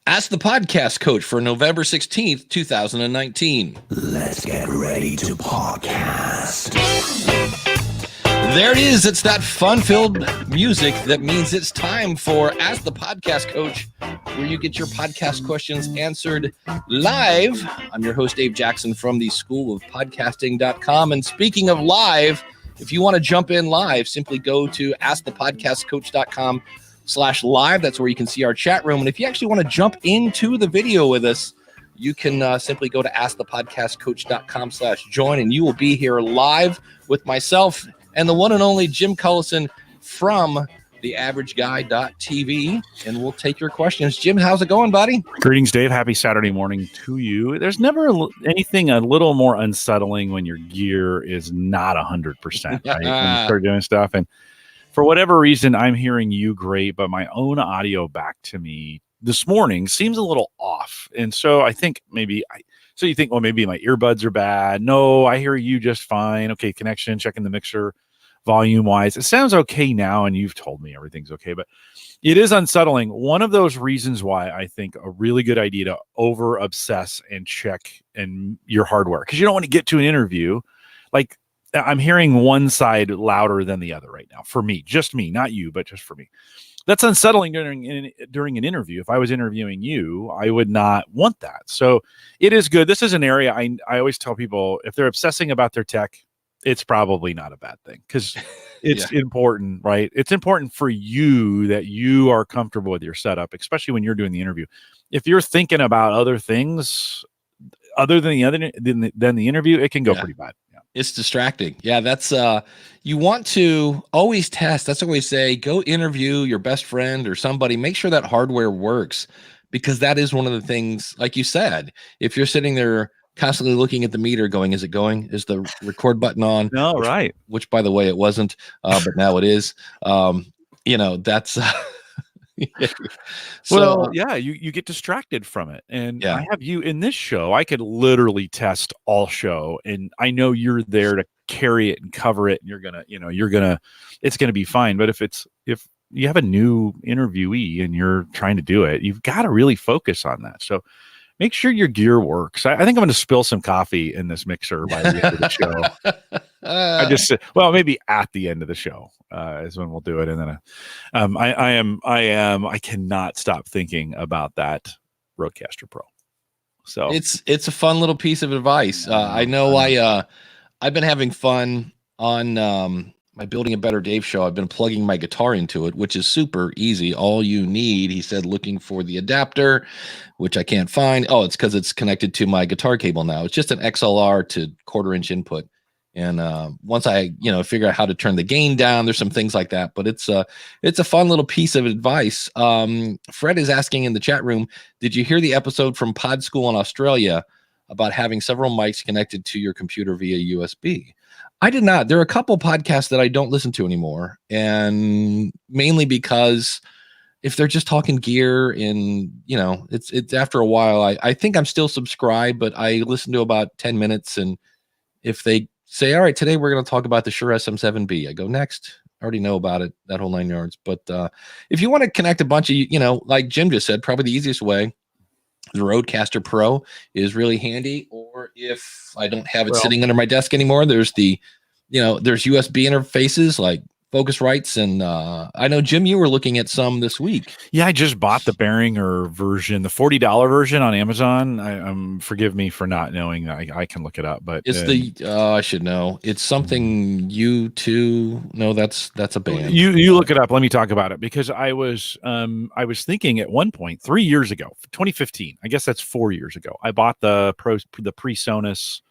Ask the Podcast Coach for November 16th, 2019. Let's get ready to podcast. There it is. It's that fun-filled music that means it's time for Ask the Podcast Coach, where you get your podcast questions answered live. I'm your host, Dave Jackson from the School of Podcasting.com. And speaking of live, if you want to jump in live, simply go to askthepodcastcoach.com/live. That's where you can see our chat room. And if you actually want to jump into the video with us, you can simply go to askthepodcastcoach.com/join, and you will be here live with myself and the one and only Jim Collison from theaverageguy.tv, and we'll take your questions. Jim, how's it going, buddy? Greetings, Dave. Happy Saturday morning to you. There's never anything a little more unsettling when your gear is not 100%, right? When you start doing stuff, and for whatever reason, I'm hearing you great, but my own audio back to me this morning seems a little off. And so I think so you think, well, maybe my earbuds are bad. No, I hear you just fine. Okay, connection, checking the mixer volume wise. It sounds okay now, and you've told me everything's okay, but it is unsettling. One of those reasons why I think a really good idea to over obsess and check your hardware, because you don't want to get to an interview. Like, I'm hearing one side louder than the other right now for me, just me, not you, but just for me. That's unsettling during an interview. If I was interviewing you, I would not want that. So it is good. This is an area I always tell people, if they're obsessing about their tech, it's probably not a bad thing, because it's important, right? It's important for you that you are comfortable with your setup, especially when you're doing the interview. If you're thinking about other things other than the interview, it can go pretty bad. It's distracting. Yeah, that's you want to always test. That's what we say. Go interview your best friend or somebody. Make sure that hardware works, because that is one of the things, like you said, if you're sitting there constantly looking at the meter going, is it going? Is the record button on? No, right. Which, by the way, it wasn't, but now it is. That's So, you get distracted from it. And I have you in this show. I could literally test all show, and I know you're there to carry it and cover it, and it's gonna be fine. But if you have a new interviewee and you're trying to do it, you've got to really focus on that. So make sure your gear works. I think I'm going to spill some coffee in this mixer by the end of the show. Maybe at the end of the show is when we'll do it. And then I cannot stop thinking about that Rodecaster Pro. So it's a fun little piece of advice. I know I've been having fun on my Building a Better Dave show. I've been plugging my guitar into it, which is super easy. All you need, he said, looking for the adapter, which I can't find. Oh, it's because it's connected to my guitar cable now. It's just an XLR to 1/4-inch input. And once I, figure out how to turn the gain down, there's some things like that. But it's a fun little piece of advice. Fred is asking in the chat room, did you hear the episode from Pod School in Australia about having several mics connected to your computer via USB? I did not. There are a couple podcasts that I don't listen to anymore, and mainly because if they're just talking gear and, it's after a while, I think I'm still subscribed, but I listen to about 10 minutes. And if they say, all right, today we're going to talk about the Shure SM7B, I go, next. I already know about it, that whole 9 yards. But if you want to connect a bunch of, like Jim just said, probably the easiest way, the Rodecaster Pro is really handy. Or if I don't have it sitting under my desk anymore, there's there's USB interfaces like Focusrites. And I know, Jim, you were looking at some this week. Yeah, I just bought the Behringer version, the $40 version on Amazon. Forgive me for not knowing. I can look it up, but it's I should know. It's something U2. No, that's a band. You look it up. Let me talk about it, because I was thinking at one point 3 years ago, 2015. I guess that's 4 years ago. I bought the PreSonus,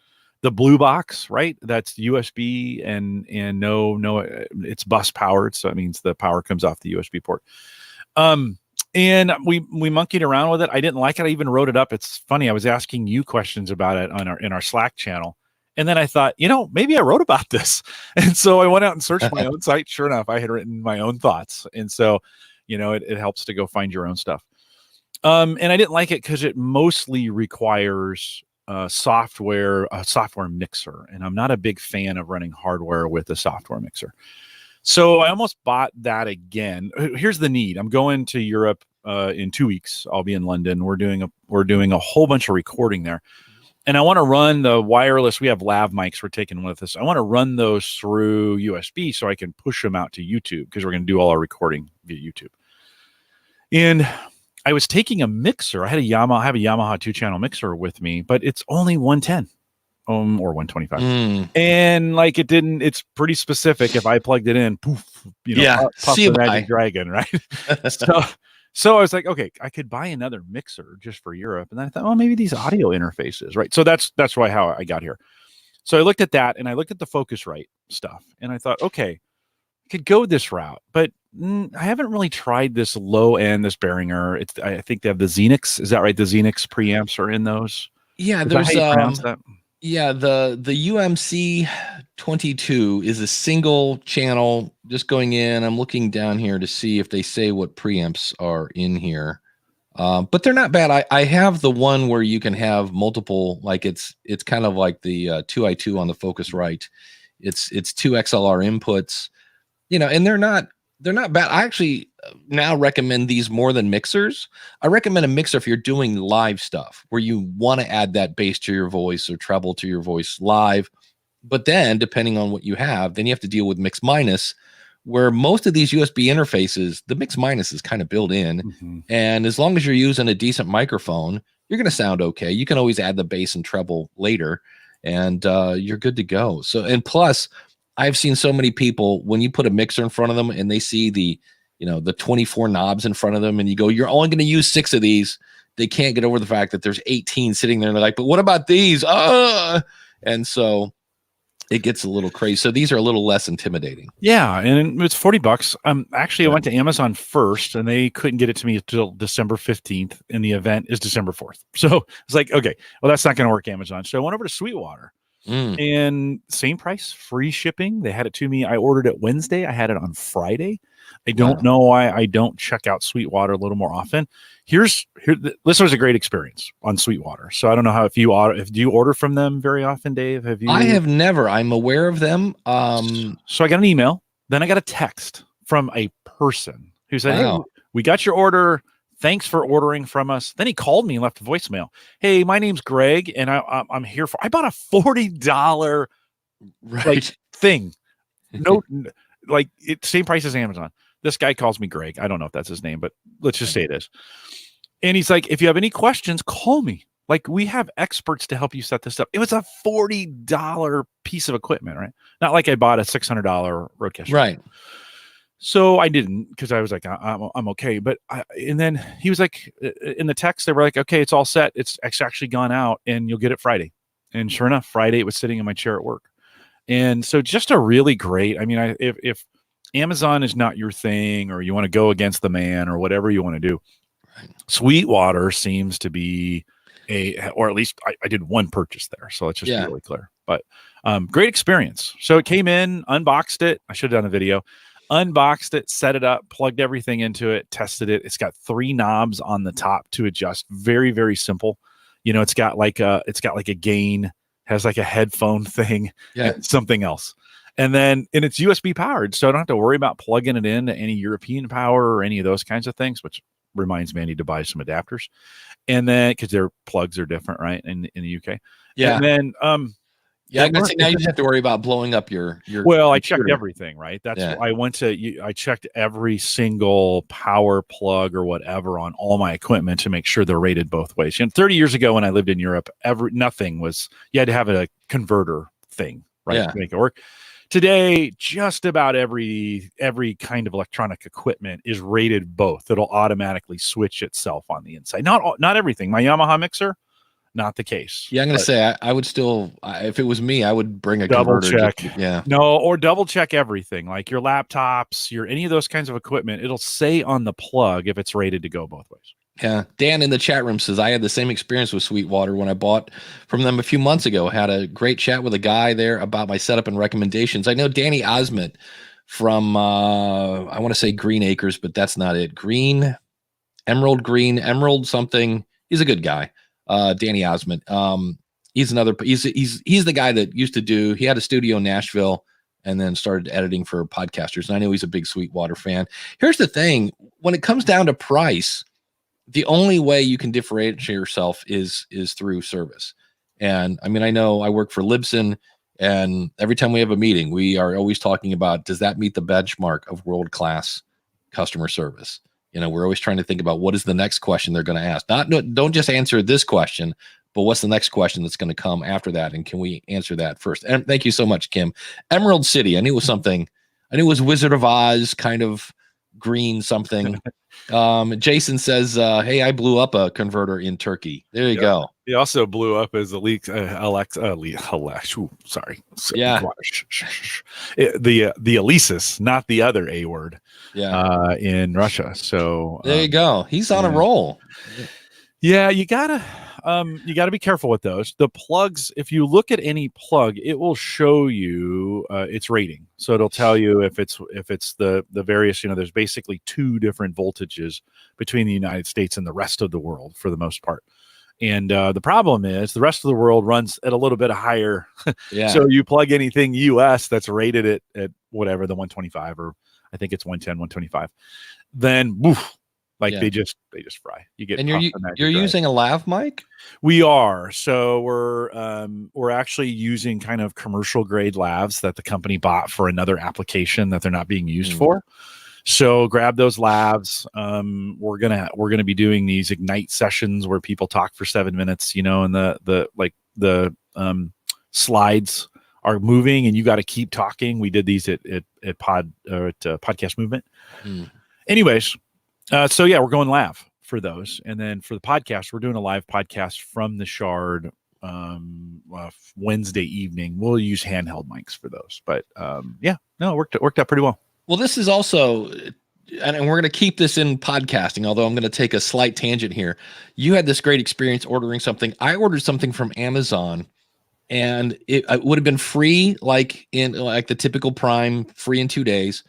the blue box, right? That's USB and no, it's bus powered. So that means the power comes off the USB port. And we monkeyed around with it. I didn't like it. I even wrote it up. It's funny. I was asking you questions about it in our Slack channel. And then I thought, maybe I wrote about this. And so I went out and searched my own site. Sure enough, I had written my own thoughts. And so, it helps to go find your own stuff. And I didn't like it because it mostly requires a software mixer, and I'm not a big fan of running hardware with a software mixer. So I almost bought that again. Here's the need. I'm going to Europe in 2 weeks. I'll be in London. We're doing a whole bunch of recording there. And I want to run the wireless. We have lav mics we're taking with us. I want to run those through USB so I can push them out to YouTube because we're going to do all our recording via YouTube. And I was taking a mixer. I have a Yamaha 2-channel mixer with me, but it's only 110 or 125. And like it's pretty specific. If I plugged it in, poof, puff the magic dragon, right? So I was like, okay, I could buy another mixer just for Europe. And then I thought, well, maybe these audio how I got here. So I looked at that and I looked at the Focusrite stuff and I thought, okay, I could go this route, but I haven't really tried this low end, this Behringer. I think they have the Xenix. Is that right? The Xenix preamps are in those. Yeah, there's the UMC 22 is a single channel. Just going in, I'm looking down here to see if they say what preamps are in here. But they're not bad. I have the one where you can have multiple, like it's kind of like the 2i2 on the Focusrite. It's 2 XLR inputs, and they're not bad. I actually now recommend these more than mixers. I recommend a mixer if you're doing live stuff where you want to add that bass to your voice or treble to your voice live. But then depending on what you have, then you have to deal with mix minus, where most of these USB interfaces, the mix minus is kind of built in. Mm-hmm. And as long as you're using a decent microphone, you're going to sound okay. You can always add the bass and treble later and you're good to go. So, and plus, I've seen so many people when you put a mixer in front of them and they see the 24 knobs in front of them and you go, you're only going to use 6 of these. They can't get over the fact that there's 18 sitting there and they're like, but what about these? And so it gets a little crazy. So these are a little less intimidating. Yeah. And it's $40. Actually, I went to Amazon first and they couldn't get it to me until December 15th and the event is December 4th. So it's like, okay, well, that's not going to work, Amazon. So I went over to Sweetwater. And same price, free shipping. They had it to me. I ordered it Wednesday. I had it on Friday. I don't know why I don't check out Sweetwater a little more often. This was a great experience on Sweetwater. So I don't know how do you order from them very often, Dave? Have you? I have never. I'm aware of them. So I got an email. Then I got a text from a person who said, "Hey, we got your order. Thanks for ordering from us." Then he called me and left a voicemail. "Hey, my name's Greg, and I'm here for." I bought a $40 thing. No, same price as Amazon. This guy calls me Greg. I don't know if that's his name, but let's just say it is. And he's like, "If you have any questions, call me. Like, we have experts to help you set this up." It was a $40 piece of equipment, right? Not like I bought a $600 Roadcaster, right? So I didn't, because I was like, I'm okay. But and then he was like, in the text, they were like, "Okay, it's all set. It's actually gone out and you'll get it Friday." And sure enough, Friday it was sitting in my chair at work. And so just a really great, I mean, if Amazon is not your thing or you want to go against the man or whatever you want to do, Sweetwater seems to be or at least I did one purchase there. So let's just be really clear. But great experience. So it came in, unboxed it. I should have done a video. Unboxed it, set it up, plugged everything into it, tested it. It's got 3 knobs on the top to adjust. Very, very simple. It's got like a gain, has like a headphone thing, and something else. And it's USB powered. So I don't have to worry about plugging it into any European power or any of those kinds of things, which reminds me I need to buy some adapters. And then because their plugs are different, right? In the UK. Yeah. And then now you just have to worry about blowing up your Well, I checked everything, right? That's I checked every single power plug or whatever on all my equipment to make sure they're rated both ways. 30 years ago when I lived in Europe, nothing was, you had to have a converter thing, right? To make it work. Today, just about every kind of electronic equipment is rated both. It'll automatically switch itself on the inside. Not everything. My Yamaha mixer, not the case. Yeah, I'm going to say I would still, if it was me, I would bring a double converter. Check. Or double check everything, like your laptops, any of those kinds of equipment. It'll say on the plug if it's rated to go both ways. Yeah. Dan in the chat room says, I had the same experience with Sweetwater when I bought from them a few months ago. Had a great chat with a guy there about my setup and recommendations. I know Danny Osment from, I want to say Green Acres, but that's not it. Emerald something. He's a good guy. Danny Osment. He's the guy that used to he had a studio in Nashville and then started editing for podcasters. And I know he's a big Sweetwater fan. Here's the thing. When it comes down to price, the only way you can differentiate yourself is through service. And I mean, I know I work for Libsyn, and every time we have a meeting, we are always talking about, does that meet the benchmark of world-class customer service? We're always trying to think about what is the next question they're going to ask. Don't just answer this question, but what's the next question that's going to come after that? And can we answer that first? And thank you so much, Kim. Emerald City. I knew it was something. I knew it was Wizard of Oz, kind of green something. Jason says, hey, I blew up a converter in Turkey. There you go. He also blew up as Alexa. Sorry. Yeah. The Alesis, not the other A word. Yeah. In Russia. So there you go. He's on a roll. Yeah, you gotta be careful with those. The plugs, if you look at any plug, it will show you its rating. So it'll tell you if it's the various, there's basically 2 different voltages between the United States and the rest of the world for the most part. And the problem is the rest of the world runs at a little bit higher. Yeah. So you plug anything US that's rated at whatever, the 125, or I think it's 110, 125, then woof, they just fry. You get, and you're using a lav mic? We are. So we're actually using kind of commercial grade lavs that the company bought for another application that they're not being used for. So grab those lavs. We're gonna be doing these Ignite sessions where people talk for 7 minutes, and the slides are moving and you got to keep talking. We did these at Podcast Movement. Anyways, so yeah, we're going lav for those. And then for the podcast, we're doing a live podcast from the Shard Wednesday evening. We'll use handheld mics for those. But it worked out pretty well. Well, this is also, and we're going to keep this in podcasting, although I'm going to take a slight tangent here. You had this great experience ordering something. I ordered something from Amazon, and it would have been free, like the typical Prime, free in 2 days,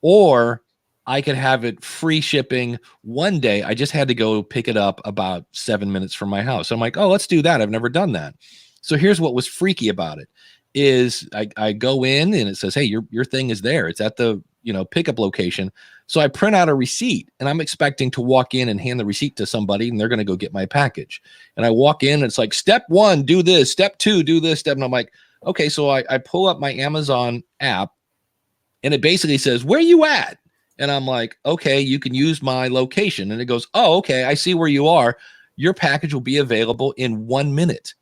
or I could have it free shipping one day. I just had to go pick it up about 7 minutes from my house. So I'm like, oh, let's do that. I've never done that. So here's what was freaky about it is I go in and it says, hey, your thing is there. It's at the pickup location. So I print out a receipt and I'm expecting to walk in and hand the receipt to somebody and they're going to go get my package. And I walk in and it's like, step 1, do this, step 2, do this step. And I'm like, okay. So I pull up my Amazon app and it basically says, where you at? And I'm like, okay, you can use my location. And it goes, oh, okay, I see where you are. Your package will be available in 1 minute.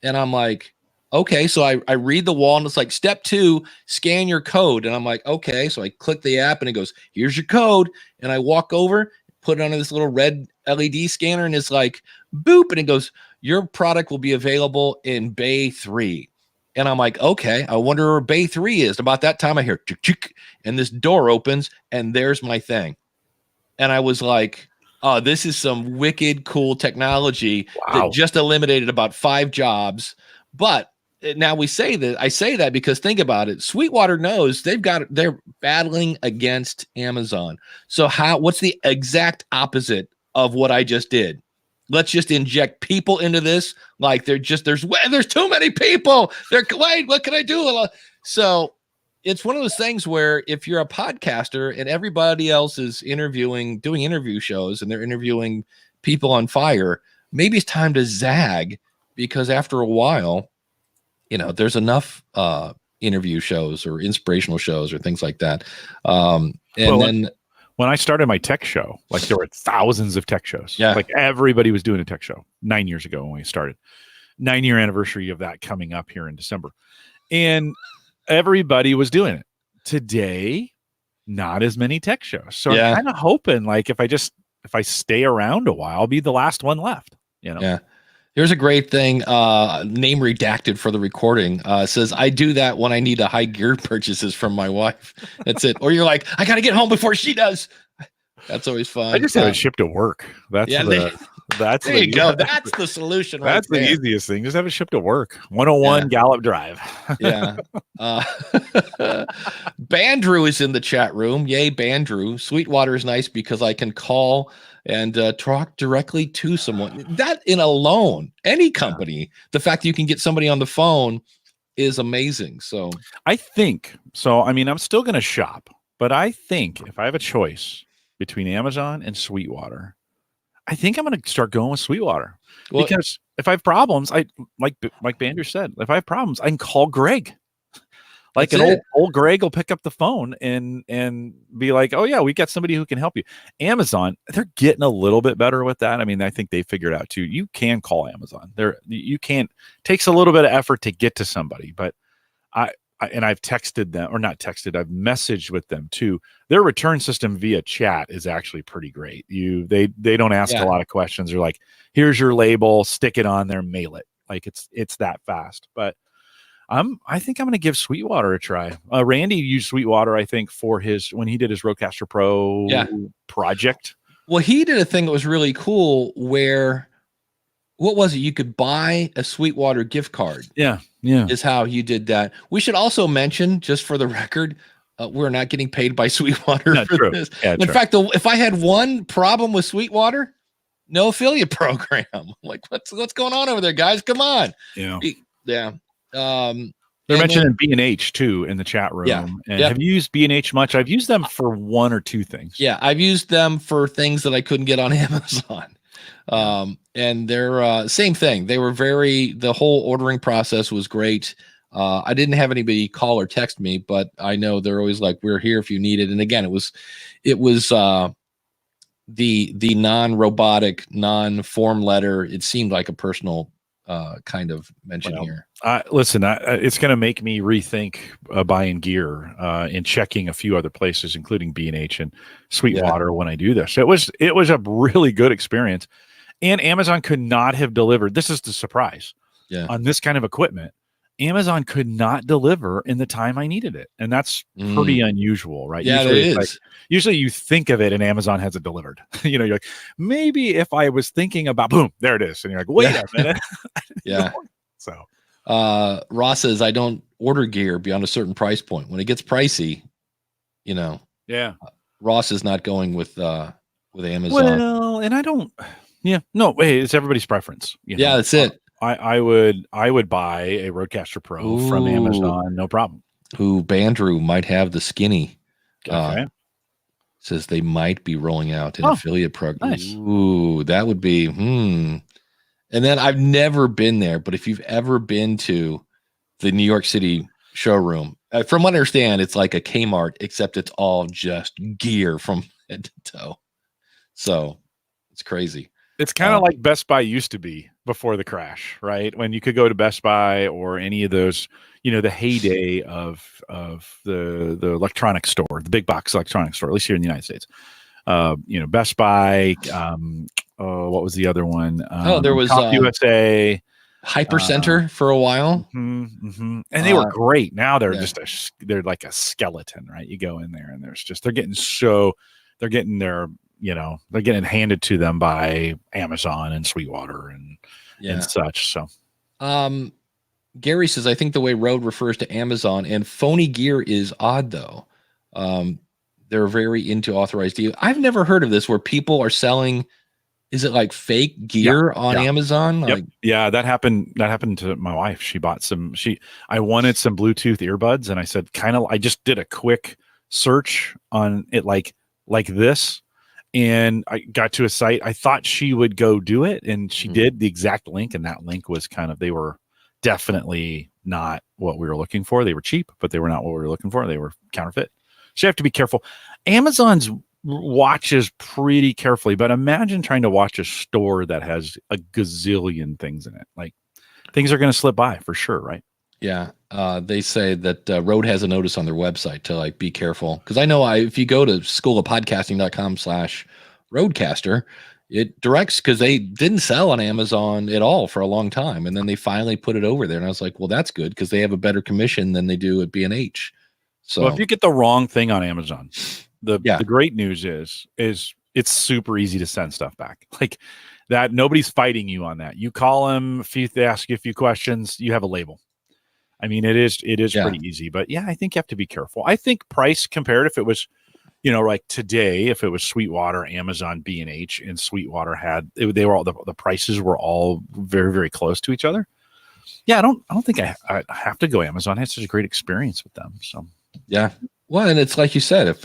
And I'm like, okay. So I read the wall and it's like, step 2, scan your code. And I'm like, okay. So I click the app and it goes, here's your code. And I walk over, put it on this little red LED scanner and it's like, boop. And it goes, your product will be available in Bay 3. And I'm like, okay, I wonder where Bay 3 is. About that time I hear, and this door opens and there's my thing. And I was like, oh, this is some wicked cool technology that just eliminated about 5 jobs. But now I say that because think about it. Sweetwater knows they're battling against Amazon. So what's the exact opposite of what I just did? Let's just inject people into this. Like there's too many people. What can I do? So it's one of those things where if you're a podcaster and everybody else is doing interview shows and they're interviewing people on fire, maybe it's time to zag, because after a while, there's enough interview shows or inspirational shows or things like that. When I started my tech show, there were thousands of tech shows. Yeah. Everybody was doing a tech show 9 years ago when we started. 9-year anniversary of that coming up here in December. And everybody was doing it. Today, not as many tech shows. So I'm kind of hoping if I stay around a while, I'll be the last one left. Yeah. Here's a great thing. Name redacted for the recording. Says, I do that when I need a high gear purchases from my wife. That's it. Or you're like, I got to get home before she does. That's always fun. I just have it shipped to work. There you go. That's the solution. That's the easiest thing. Just have it shipped to work. 101 Gallup Drive. Yeah. Bandrew is in the chat room. Yay, Bandrew. Sweetwater is nice because I can call and talk directly to someone. That in alone, any company, the fact that you can get somebody on the phone is amazing. So I think so. I mean, I'm still going to shop, but I think if I have a choice between Amazon and Sweetwater, I think I'm going to start going with Sweetwater Well, because if I have problems, I like Bander said, if I have problems, I can call Greg. Like that's an it. old Greg will pick up the phone and be like, "Oh yeah, we got somebody who can help you." Amazon, they're getting a little bit better with that. I mean, I think they figured out too. You can call Amazon. You can't. Takes a little bit of effort to get to somebody, but I've texted them or not texted. I've messaged with them too. Their return system via chat is actually pretty great. They don't ask a lot of questions. They're like, "Here's your label, stick it on there, mail it." Like it's that fast, but. I think I'm going to give Sweetwater a try. Randy used Sweetwater, I think, for when he did his Rodecaster Pro project. Well, he did a thing that was really cool where, what was it? You could buy a Sweetwater gift card. Yeah. Is how you did that. We should also mention, just for the record, we're not getting paid by Sweetwater for this. Yeah, in fact, if I had one problem with Sweetwater, no affiliate program. Like, what's going on over there, guys? Come on. Yeah. They're mentioning B&H too in the chat room. Yeah. And have you used B&H much? I've used them for one or two things. Yeah, I've used them for things that I couldn't get on Amazon. And they're same thing. They were the whole ordering process was great. I didn't have anybody call or text me, but I know they're always like, "We're here if you need it." And again, it was the non-robotic, non-form letter. It seemed like a personal kind of mention here. Listen, it's going to make me rethink buying gear and checking a few other places, including B&H and Sweetwater when I do this. It was a really good experience, and Amazon could not have delivered. This is the surprise on this kind of equipment. Amazon could not deliver in the time I needed it, and that's pretty unusual, right? Yeah, usually it is. Usually you think of it and Amazon has it delivered. You're like, maybe if I was thinking about, boom, there it is. And you're like, wait a minute. Yeah. So Ross says, "I don't order gear beyond a certain price point. When it gets pricey, Ross is not going with Amazon." Well, and I don't, it's everybody's preference. Yeah, that's it. I would buy a Rodecaster Pro from Amazon, no problem. Bandrew might have the skinny. Okay. Says they might be rolling out an affiliate program. Nice. Ooh, that would be And then I've never been there, but if you've ever been to the New York City showroom, from what I understand, it's like a Kmart, except it's all just gear from head to toe. So it's crazy. It's kind of like Best Buy used to be before the crash, right? When you could go to Best Buy or any of those, the heyday of the electronic store, the big box electronic store, at least here in the United States. Best Buy. What was the other one? There was USA, Hypercenter for a while, and they were great. Now they're they're like a skeleton, right? You go in there and they're getting they're getting handed to them by Amazon and Sweetwater and such. So, Gary says, "I think the way Rode refers to Amazon and phony gear is odd, though. They're very into authorized deal. I've never heard of this where people are selling. Is it like fake gear on Amazon? Yep. Yeah, that happened. That happened to my wife. She bought some. I wanted some Bluetooth earbuds, and I said, I just did a quick search on it, like this." And I got to a site. I thought she would go do it, and she did the exact link. And that link was they were definitely not what we were looking for. They were cheap, but they were not what we were looking for. They were counterfeit. So you have to be careful. Amazon's watches pretty carefully, but imagine trying to watch a store that has a gazillion things in it. Like, things are going to slip by for sure, right? Yeah. They say that Rode has a notice on their website to be careful. Because I know if you go to schoolofpodcasting.com/Rodecaster, it directs, because they didn't sell on Amazon at all for a long time. And then they finally put it over there. And I was like, well, that's good, because they have a better commission than they do at B&H. So if you get the wrong thing on Amazon, the great news is it's super easy to send stuff back. Like that, nobody's fighting you on that. You call them, they ask you a few questions, you have a label. I mean, it is pretty easy, but I think you have to be careful. I think price compared, if it was, like today, if it was Sweetwater, Amazon, B&H, and Sweetwater they were all, the prices were all very, very close to each other. Yeah, I don't think I have to go Amazon. I had such a great experience with them. So yeah. Well, and it's like you said, if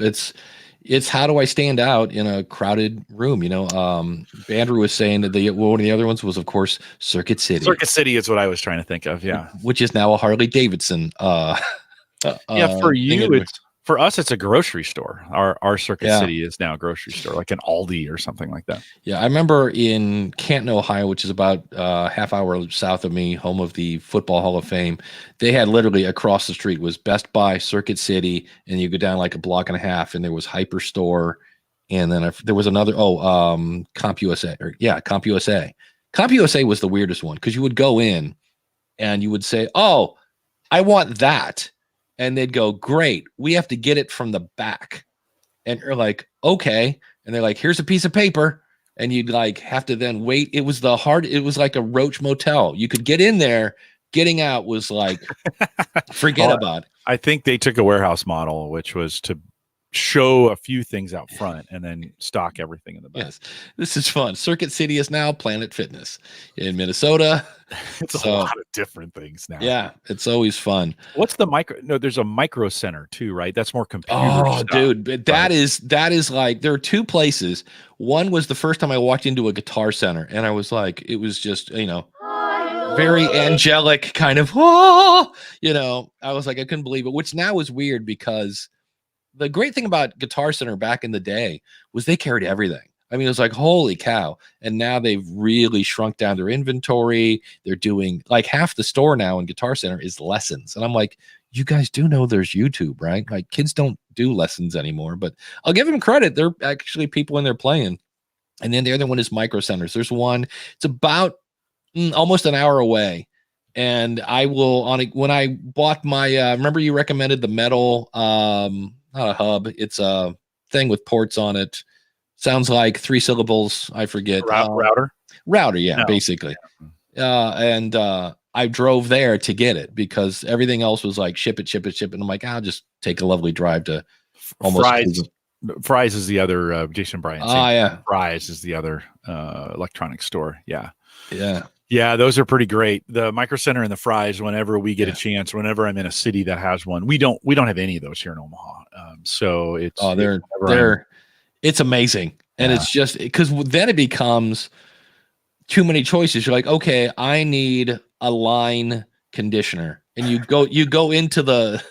it's how do I stand out in a crowded room? Andrew was saying that one of the other ones was, of course, Circuit City. Circuit City is what I was trying to think of. Yeah, which is now a Harley Davidson. For you, for us, it's a grocery store. Our Circuit Yeah. City is now a grocery store, like an Aldi or something like that. Yeah, I remember in Canton, Ohio, which is about half hour south of me, home of the Football Hall of Fame. They had literally across the street was Best Buy, Circuit City, and you go down like a block and a half, and there was Hyperstore, and then there was another CompUSA. CompUSA. CompUSA was the weirdest one because you would go in and you would say, "Oh, I want that," and they'd go, "Great, we have to get it from the back," and you're like, "Okay." And they're like, "Here's a piece of paper." And you'd like have to then wait. It was like a roach motel. You could get in there. Getting out was like, forget about it. I think they took a warehouse model, which was to show a few things out front and then stock everything in the back. Yes, this is fun. Circuit City is now Planet Fitness in Minnesota. It's a lot of different things now. Yeah, it's always fun. What's the there's a Microcenter too, right? That's more computer stuff, dude, but that is like, there are two places. One was the first time I walked into a Guitar Center, and I was like, it was just, very angelic kind of, I was like, I couldn't believe it, which now is weird because the great thing about Guitar Center back in the day was they carried everything. I mean, it was like, holy cow. And now they've really shrunk down their inventory. They're doing like half the store now in Guitar Center is lessons. And I'm like, you guys do know there's YouTube, right? Like kids don't do lessons anymore, but I'll give them credit. They're actually people in there playing. And then the other one is Microcenters. There's one, it's about almost an hour away. And I will when I bought my, remember you recommended the metal, not a hub. It's a thing with ports on it. Sounds like 3 syllables. I forget. Router? Router, yeah, No. basically. And I drove there to get it because everything else was like ship it. And I'm like, I'll just take a lovely drive to almost. Fry's is the other Jason Bryant. Yeah. Fry's is the other electronics store. Yeah. Yeah. Yeah, those are pretty great. The Microcenter and the Fry's, whenever we get a chance, whenever I'm in a city that has one, we don't have any of those here in Omaha. So it's it's amazing. And it's just because then it becomes too many choices. You're like, okay, I need a line conditioner. And you go into the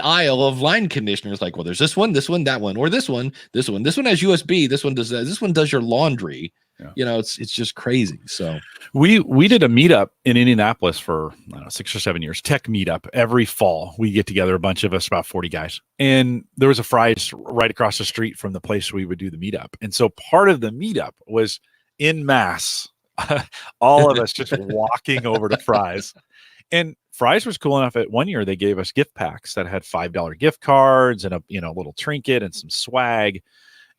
aisle of line conditioners, like, well, there's this one, that one, or this one has USB. This one does that. This one does your laundry. Yeah. It's just crazy. So we did a meetup in Indianapolis for 6 or 7 years, tech meetup. Every fall we get together, a bunch of us, about 40 guys, and there was a Fry's right across the street from the place we would do the meetup. And so part of the meetup was in mass, all of us just walking over to Fry's. And Fry's was cool enough. At one year they gave us gift packs that had $5 gift cards and a little trinket and some swag.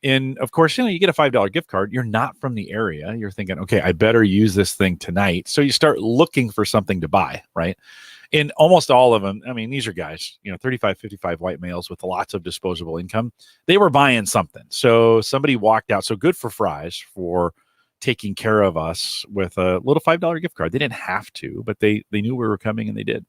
And of course, you get a $5 gift card. You're not from the area. You're thinking, okay, I better use this thing tonight. So you start looking for something to buy, right? And almost all of them, I mean, these are guys, 35, 55 white males with lots of disposable income. They were buying something. So somebody walked out. So good for Fry's for taking care of us with a little $5 gift card. They didn't have to, but they knew we were coming and they did.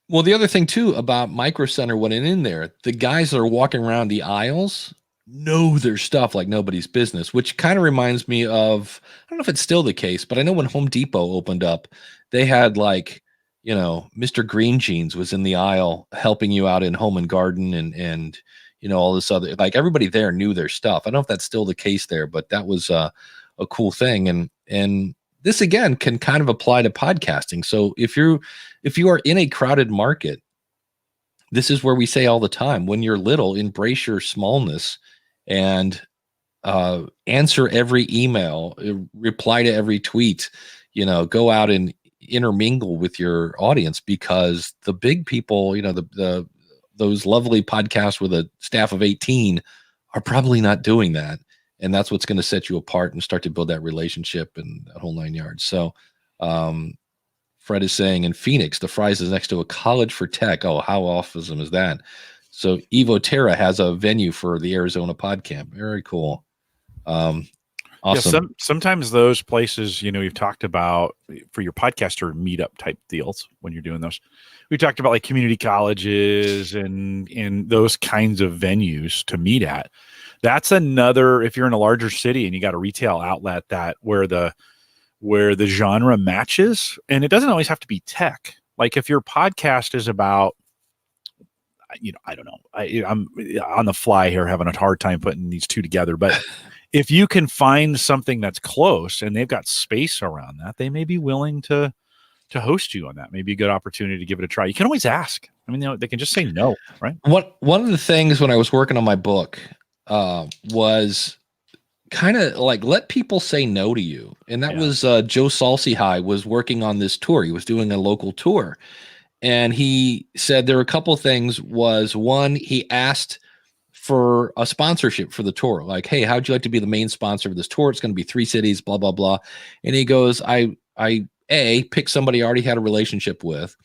Well, the other thing too about Microcenter went in there, the guys that are walking around the aisles know their stuff like nobody's business, which kind of reminds me of, I don't know if it's still the case, but I know when Home Depot opened up, they had like, Mr. Green Jeans was in the aisle helping you out in home and garden and all this other, like everybody there knew their stuff. I don't know if that's still the case there, but that was a cool thing. And this again can kind of apply to podcasting. So if you are in a crowded market, this is where we say all the time, when you're little, embrace your smallness and answer every email, reply to every tweet, go out and intermingle with your audience, because the big people, those lovely podcasts with a staff of 18 are probably not doing that. And that's what's going to set you apart and start to build that relationship and that whole 9 yards. So Fred is saying in Phoenix, the Fry's is next to a college for tech. Oh, how awesome is that? So Evo Terra has a venue for the Arizona PodCamp. Very cool. Awesome. Sometimes those places, you've talked about for your podcaster meetup type deals when you're doing those. We talked about like community colleges and those kinds of venues to meet at. That's another, if you're in a larger city and you got a retail outlet where the genre matches, and it doesn't always have to be tech. Like if your podcast is about, I don't know, I'm on the fly here having a hard time putting these two together, but if you can find something that's close and they've got space around that, they may be willing to host you on that. Maybe a good opportunity to give it a try. You can always ask. I mean, they can just say no, right? One of the things when I was working on my book was kind of like let people say no to you. And that was Joe Salsihigh was working on this tour. He was doing a local tour. And he said there were a couple of things. Was one, he asked for a sponsorship for the tour. Like, hey, how'd you like to be the main sponsor of this tour? It's going to be 3 cities, blah, blah, blah. And he goes, I picked somebody I already had a relationship with.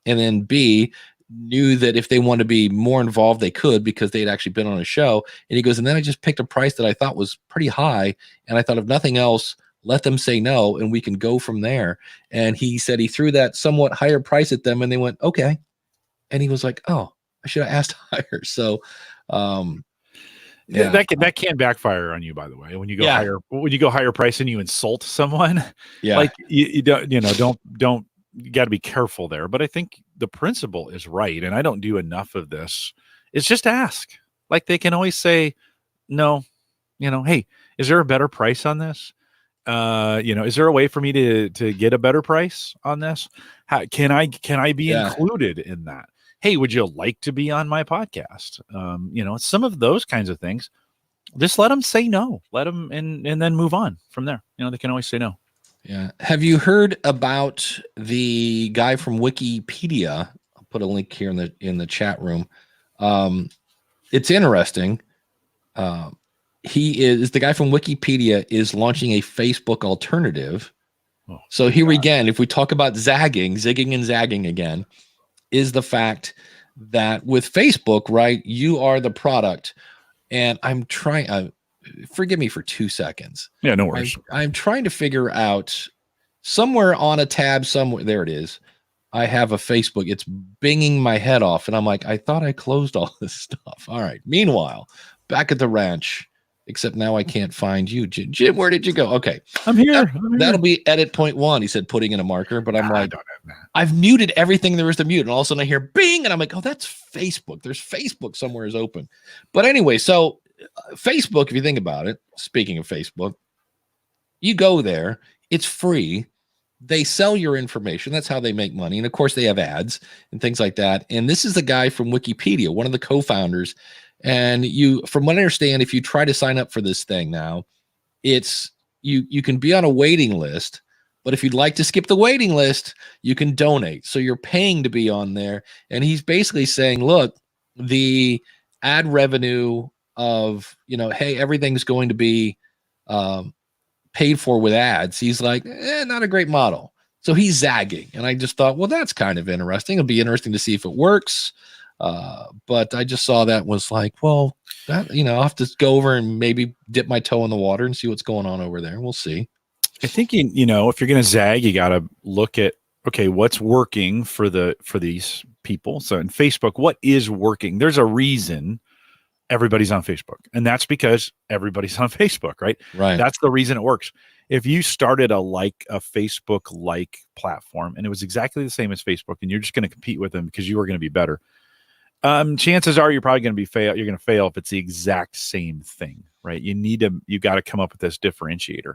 And then B, knew that if they wanted to be more involved, they could because they'd actually been on a show. And he goes, and then I just picked a price that I thought was pretty high. And I thought, if nothing else, let them say no, and we can go from there. And he said he threw that somewhat higher price at them, and they went, okay. And he was like, oh, I should have asked higher. So, that can backfire on you, by the way. When you go higher price and you insult someone, like you don't, you got to be careful there. But I think the principle is right, and I don't do enough of this. It's just ask. Like they can always say no. Hey, is there a better price on this? Is there a way for me to get a better price on this? How can I be included in that? Hey, would you like to be on my podcast? Some of those kinds of things. Just let them say no. Let them and then move on from there. They can always say no. Yeah. Have you heard about the guy from Wikipedia? I'll put a link here in the chat room. It's interesting. The guy from Wikipedia is launching a Facebook alternative. Oh, so here again, if we talk about zigging and zagging again, is the fact that with Facebook, right, you are the product. And I'm trying, forgive me for 2 seconds. Yeah, no worries. I'm trying to figure out somewhere on a tab somewhere. There it is. I have a Facebook. It's binging my head off. And I'm like, I thought I closed all this stuff. All right. Meanwhile, back at the ranch, except now I can't find you. Jim, where did you go? Okay. I'm here. That'll be edit point 1. He said, putting in a marker, but I'm like, I've muted everything there is to mute. And all of a sudden I hear bing. And I'm like, oh, that's Facebook. There's Facebook somewhere is open. But anyway, so Facebook, if you think about it, speaking of Facebook, you go there, it's free. They sell your information. That's how they make money. And of course they have ads and things like that. And this is the guy from Wikipedia, one of the co-founders. And from what I understand, if you try to sign up for this thing now, it's you can be on a waiting list, but if you'd like to skip the waiting list, you can donate. So you're paying to be on there. And he's basically saying, look, the ad revenue of, hey, everything's going to be paid for with ads. He's like, not a great model. So he's zagging. And I just thought, well, that's kind of interesting. It'll be interesting to see if it works. But I just saw that was like, well, that, I'll have to go over and maybe dip my toe in the water and see what's going on over there. We'll see. I think, if you're going to zag, you got to look at, okay, what's working for these people. So in Facebook, what is working? There's a reason everybody's on Facebook, and that's because everybody's on Facebook, right? Right. That's the reason it works. If you started a Facebook platform and it was exactly the same as Facebook, and you're just going to compete with them because you are going to be better, chances are you're probably going to you're going to fail if it's the exact same thing, right? You got to come up with this differentiator.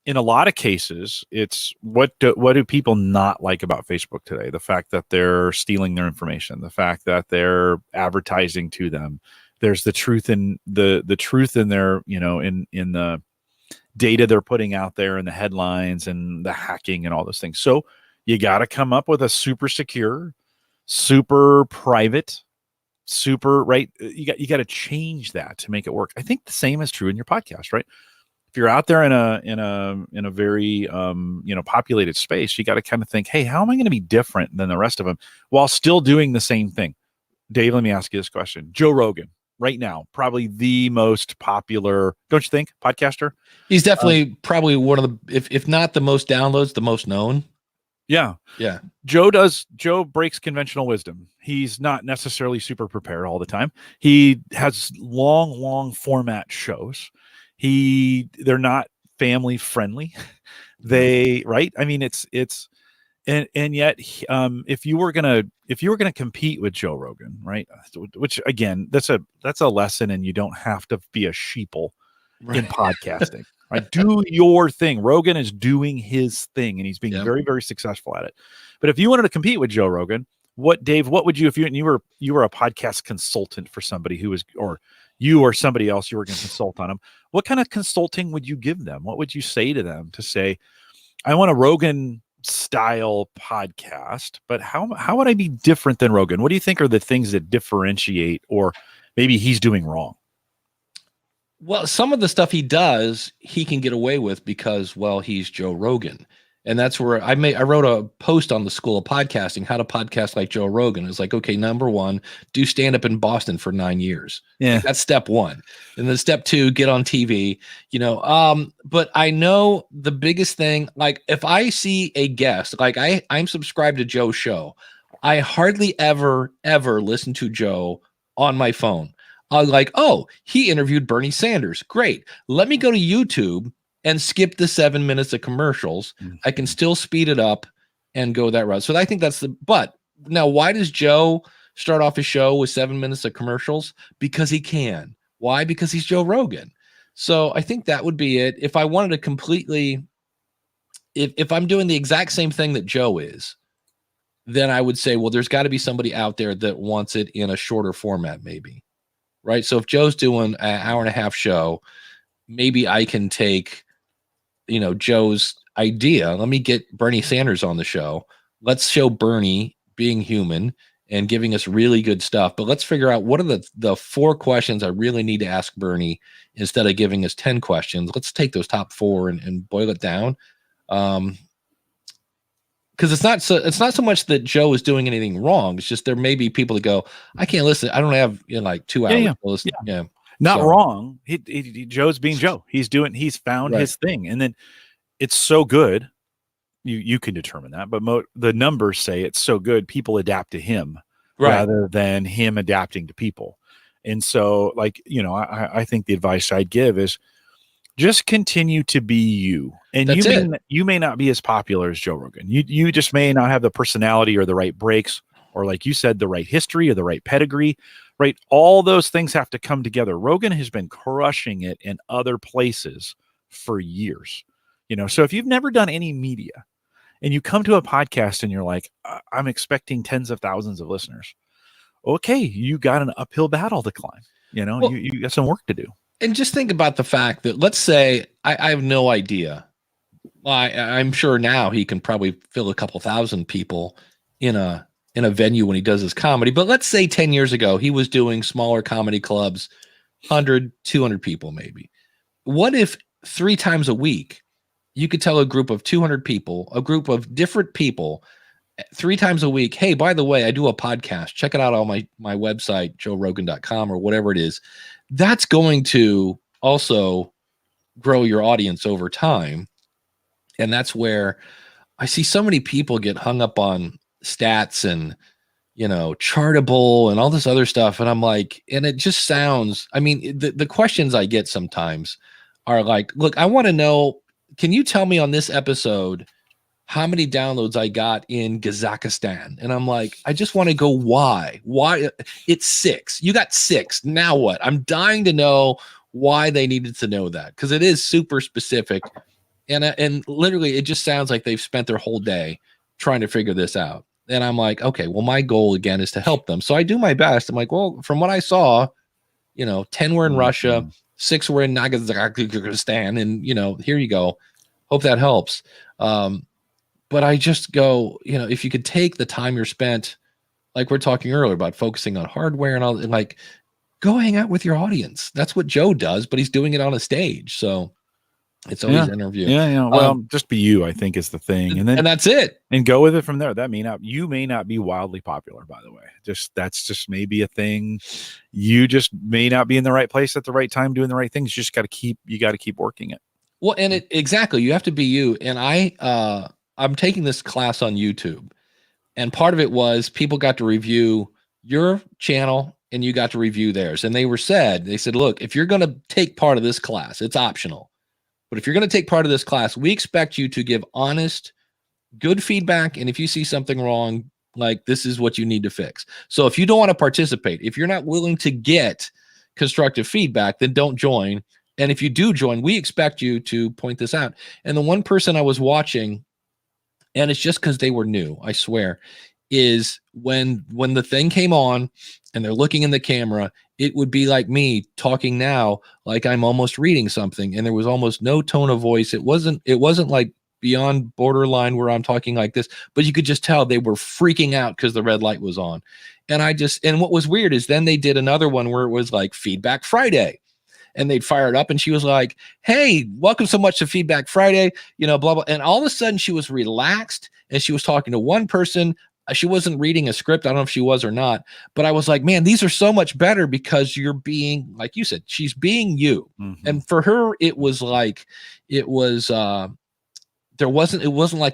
In a lot of cases, it's what do people not like about Facebook today? The fact that they're stealing their information, the fact that they're advertising to them. There's the truth in the truth in their, in the data they're putting out there and the headlines and the hacking and all those things. So you got to come up with a super secure, super private, super right. You got to change that to make it work. I think the same is true in your podcast, right? If you're out there in a very populated space, you got to kind of think, hey, how am I going to be different than the rest of them while still doing the same thing? Dave, let me ask you this question. Joe Rogan, right now, probably the most popular, don't you think, podcaster? He's definitely probably one of the, if not the most downloads, the most known. Yeah. Yeah. Joe breaks conventional wisdom. He's not necessarily super prepared all the time. He has long format shows. They're not family friendly. Right. I mean, it's and yet if you were gonna compete with Joe Rogan, right, which again, that's a lesson, and you don't have to be a sheeple in podcasting. Right, do your thing. Rogan is doing his thing, and he's being very, very successful at it. But if you wanted to compete with Joe Rogan, what would you, if you were a podcast consultant for somebody who was, or you or somebody else, you were going to consult on them, what kind of consulting would you give them? What would you say to them to say, I want a Rogan style podcast, but how would I be different than Rogan? What do you think are the things that differentiate, or maybe he's doing wrong? Well, some of the stuff he does, he can get away with because, well, he's Joe Rogan. And that's where I wrote a post on the School of Podcasting, how to podcast like Joe Rogan. It's like, okay, number one, do stand up in Boston for 9 years. Yeah. Like, that's step one. And then step two, get on TV, but I know the biggest thing, like if I see a guest, like I'm subscribed to Joe's show, I hardly ever listen to Joe on my phone. Like, oh, he interviewed Bernie Sanders. Great. Let me go to YouTube and skip the 7 minutes of commercials. Mm-hmm. I can still speed it up and go that route. So I think but now why does Joe start off his show with 7 minutes of commercials? Because he can. Why? Because he's Joe Rogan. So I think that would be it. If I wanted to completely, if I'm doing the exact same thing that Joe is, then I would say, well, there's got to be somebody out there that wants it in a shorter format, maybe. Right. So if Joe's doing an hour and a half show, maybe I can take, Joe's idea. Let me get Bernie Sanders on the show. Let's show Bernie being human and giving us really good stuff. But let's figure out what are the 4 questions I really need to ask Bernie instead of giving us 10 questions. Let's take those top 4 and boil it down. Because it's not so much that Joe is doing anything wrong. It's just there may be people that go, I can't listen. I don't have like 2 hours to listen. Yeah. Not wrong. Joe's being Joe. He's found his thing, and then it's so good. You can determine that, but the numbers say it's so good. People adapt to him rather than him adapting to people. And so, I think the advice I'd give is just continue to be you. And you may not be as popular as Joe Rogan. You just may not have the personality or the right breaks, or like you said, the right history or the right pedigree, right? All those things have to come together. Rogan has been crushing it in other places for years. So if you've never done any media and you come to a podcast and you're like, I'm expecting tens of thousands of listeners. Okay. You got an uphill battle to climb. You got some work to do. And just think about the fact that, let's say I have no idea. I'm sure now he can probably fill a couple thousand people in a venue when he does his comedy. But let's say 10 years ago, he was doing smaller comedy clubs, 100, 200 people maybe. What if 3 times a week, you could tell a group of 200 people, a group of different people, 3 times a week, hey, by the way, I do a podcast. Check it out on my website, joerogan.com or whatever it is. That's going to also grow your audience over time. And that's where I see so many people get hung up on stats and, Chartable and all this other stuff. And I'm like, and it just sounds, the questions I get sometimes are like, look, I want to know, can you tell me on this episode how many downloads I got in Kazakhstan? And I'm like, I just want to go, why? It's 6. You got 6. Now what? I'm dying to know why they needed to know that, because it is super specific. And literally, it just sounds like they've spent their whole day trying to figure this out. And I'm like, okay, well, my goal again is to help them. So I do my best. I'm like, well, from what I saw, 10 were in Russia, 6 were in Kazakhstan, and here you go. Hope that helps. But I just go, if you could take the time you're spent, like we're talking earlier about focusing on hardware and all, and like, go hang out with your audience. That's what Joe does, but he's doing it on a stage. So It's always interview. Yeah. Well, just be you, I think, is the thing. And that's it. And go with it from there. You may not be wildly popular, by the way. That's just maybe a thing. You just may not be in the right place at the right time, doing the right things. You got to keep working it. Well, and exactly, you have to be you. And I'm taking this class on YouTube, and part of it was people got to review your channel and you got to review theirs. And they said, look, if you're going to take part of this class, it's optional. But if you're going to take part of this class, we expect you to give honest, good feedback. And if you see something wrong, like, this is what you need to fix. So if you don't want to participate, if you're not willing to get constructive feedback, then don't join. And if you do join, we expect you to point this out. And the one person I was watching, and it's just because they were new, I swear, is when the thing came on and they're looking in the camera, it would be like me talking now, like I'm almost reading something, and there was almost no tone of voice. It wasn't like beyond borderline where I'm talking like this, but you could just tell they were freaking out because the red light was on. And what was weird is then they did another one where it was like Feedback Friday, and they'd fire it up, and she was like, hey, welcome so much to Feedback Friday, blah, blah. And all of a sudden she was relaxed and she was talking to one person. She wasn't reading a script. I don't know if she was or not, but I was like, man, these are so much better because you're being, like you said, she's being you. Mm-hmm. And for her, it wasn't like an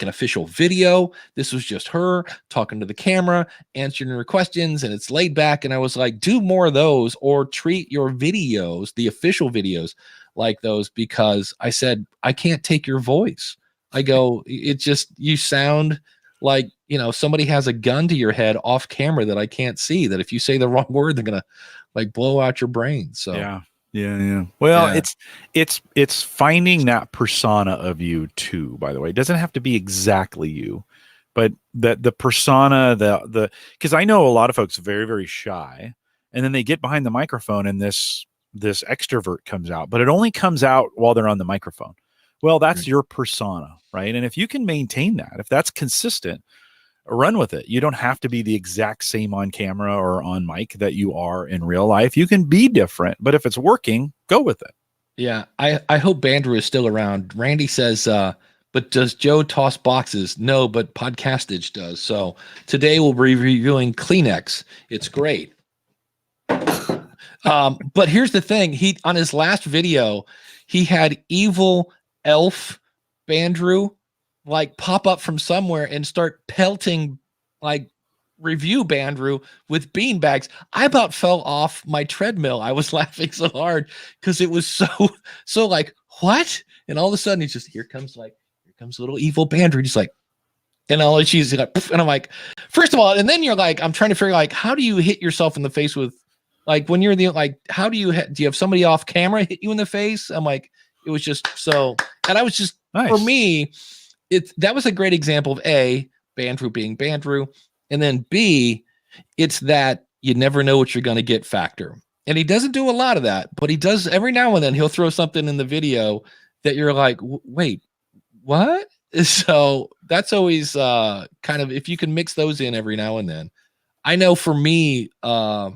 official video. This was just her talking to the camera, answering her questions, and it's laid back. And I was like, do more of those, or treat your videos, the official videos, like those, because I said, I can't take your voice. I go, you sound like, somebody has a gun to your head off camera that I can't see, that if you say the wrong word, they're going to like blow out your brain. So yeah. Well, it's finding that persona of you too, by the way. It doesn't have to be exactly you, but the persona, because I know a lot of folks very, very shy, and then they get behind the microphone and this extrovert comes out, but it only comes out while they're on the microphone. Well, that's your persona, right? And if you can maintain that, if that's consistent, run with it. You don't have to be the exact same on camera or on mic that you are in real life. You can be different, but if it's working, go with it. Yeah, I hope Bandrew is still around. Randy says, but does Joe toss boxes? No, but Podcastage does. So today we'll be reviewing Kleenex. It's great. But here's the thing. He, on his last video, he had evil elf Bandrew like pop up from somewhere and start pelting like review Bandrew with bean bags. I about fell off my treadmill. I was laughing so hard because it was so like, what? And all of a sudden he's just, here comes little evil Bandrew. Just like, and all she's like, and I'm like, first of all, and then you're like, I'm trying to figure like, how do you hit yourself in the face with, like, when you're how do you have somebody off camera hit you in the face? I'm like, it was just so, and I was just, nice. For me, that was a great example of A, Bandrew being Bandrew, and then B, it's that you never know what you're going to get factor. And he doesn't do a lot of that, but he does every now and then. He'll throw something in the video that you're like, wait, what? So that's always kind of, if you can mix those in every now and then. I know for me, I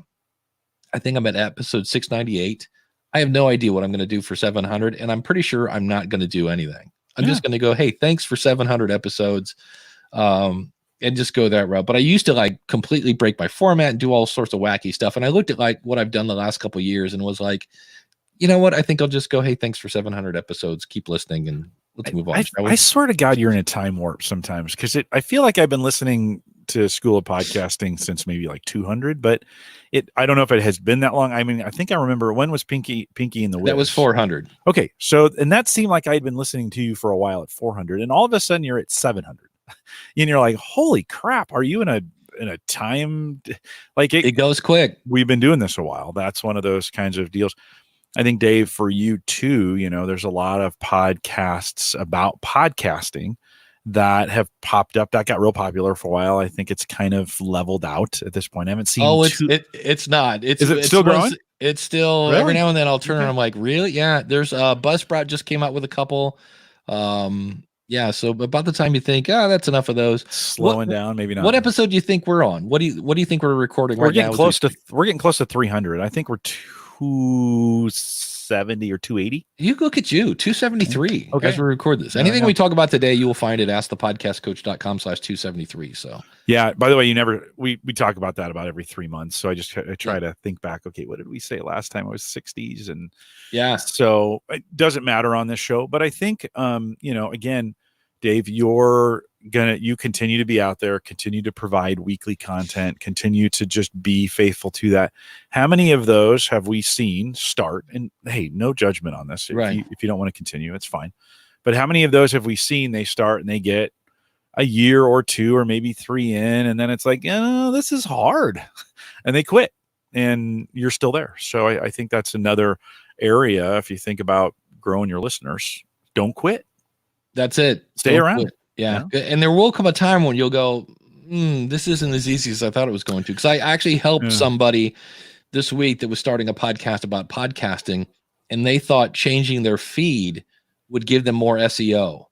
think I'm at episode 698. I have no idea what I'm going to do for 700, and I'm pretty sure I'm not going to do anything. I'm just going to go, hey, thanks for 700 episodes, and just go that route. But I used to like completely break my format and do all sorts of wacky stuff. And I looked at like what I've done the last couple of years and was like, you know what? I think I'll just go, hey, thanks for 700 episodes. Keep listening and let's move on. I swear to God, you're in a time warp sometimes, because I feel like I've been listening to School of Podcasting since maybe like 200, but I don't know if it has been that long. I mean, I think I remember, when was Pinky and the Wiz? That was 400. Okay. So, and that seemed like I'd been listening to you for a while at 400, and all of a sudden you're at 700 and you're like, holy crap. Are you in a time? Like it goes quick. We've been doing this a while. That's one of those kinds of deals. I think, Dave, for you too, there's a lot of podcasts about podcasting that have popped up that got real popular for a while. I think it's kind of leveled out at this point. I haven't seen. Oh, it's not. Is it still growing? It's still really? Every now and then I'll turn and I'm like, really? Yeah. There's Buzzsprout just came out with a couple. Yeah. So about the time you think, that's enough of those, slowing down, maybe not. What episode do you think we're on? What do you think we're recording? We're getting close to 300. I think we're 2 270 or 280. You look at you, 273 Okay. as we record this. Anything we talk about today, you will find at askthepodcastcoach.com/273. So yeah, by the way, we talk about that about every 3 months. So I try to think back, okay, what did we say last time? It was 60s. And yeah, so it doesn't matter on this show, but I think, again, Dave, you continue to be out there, continue to provide weekly content, continue to just be faithful to that. How many of those have we seen start? And hey, no judgment on this. Right. If you don't want to continue, it's fine. But how many of those have we seen they start and they get a year or two or maybe 3 in, and then it's like, this is hard, and they quit, and you're still there. So I think that's another area. If you think about growing your listeners, don't quit. That's it. Stay around. Quit. Yeah. And there will come a time when you'll go, this isn't as easy as I thought it was going to. Because I actually helped somebody this week that was starting a podcast about podcasting, and they thought changing their feed would give them more SEO.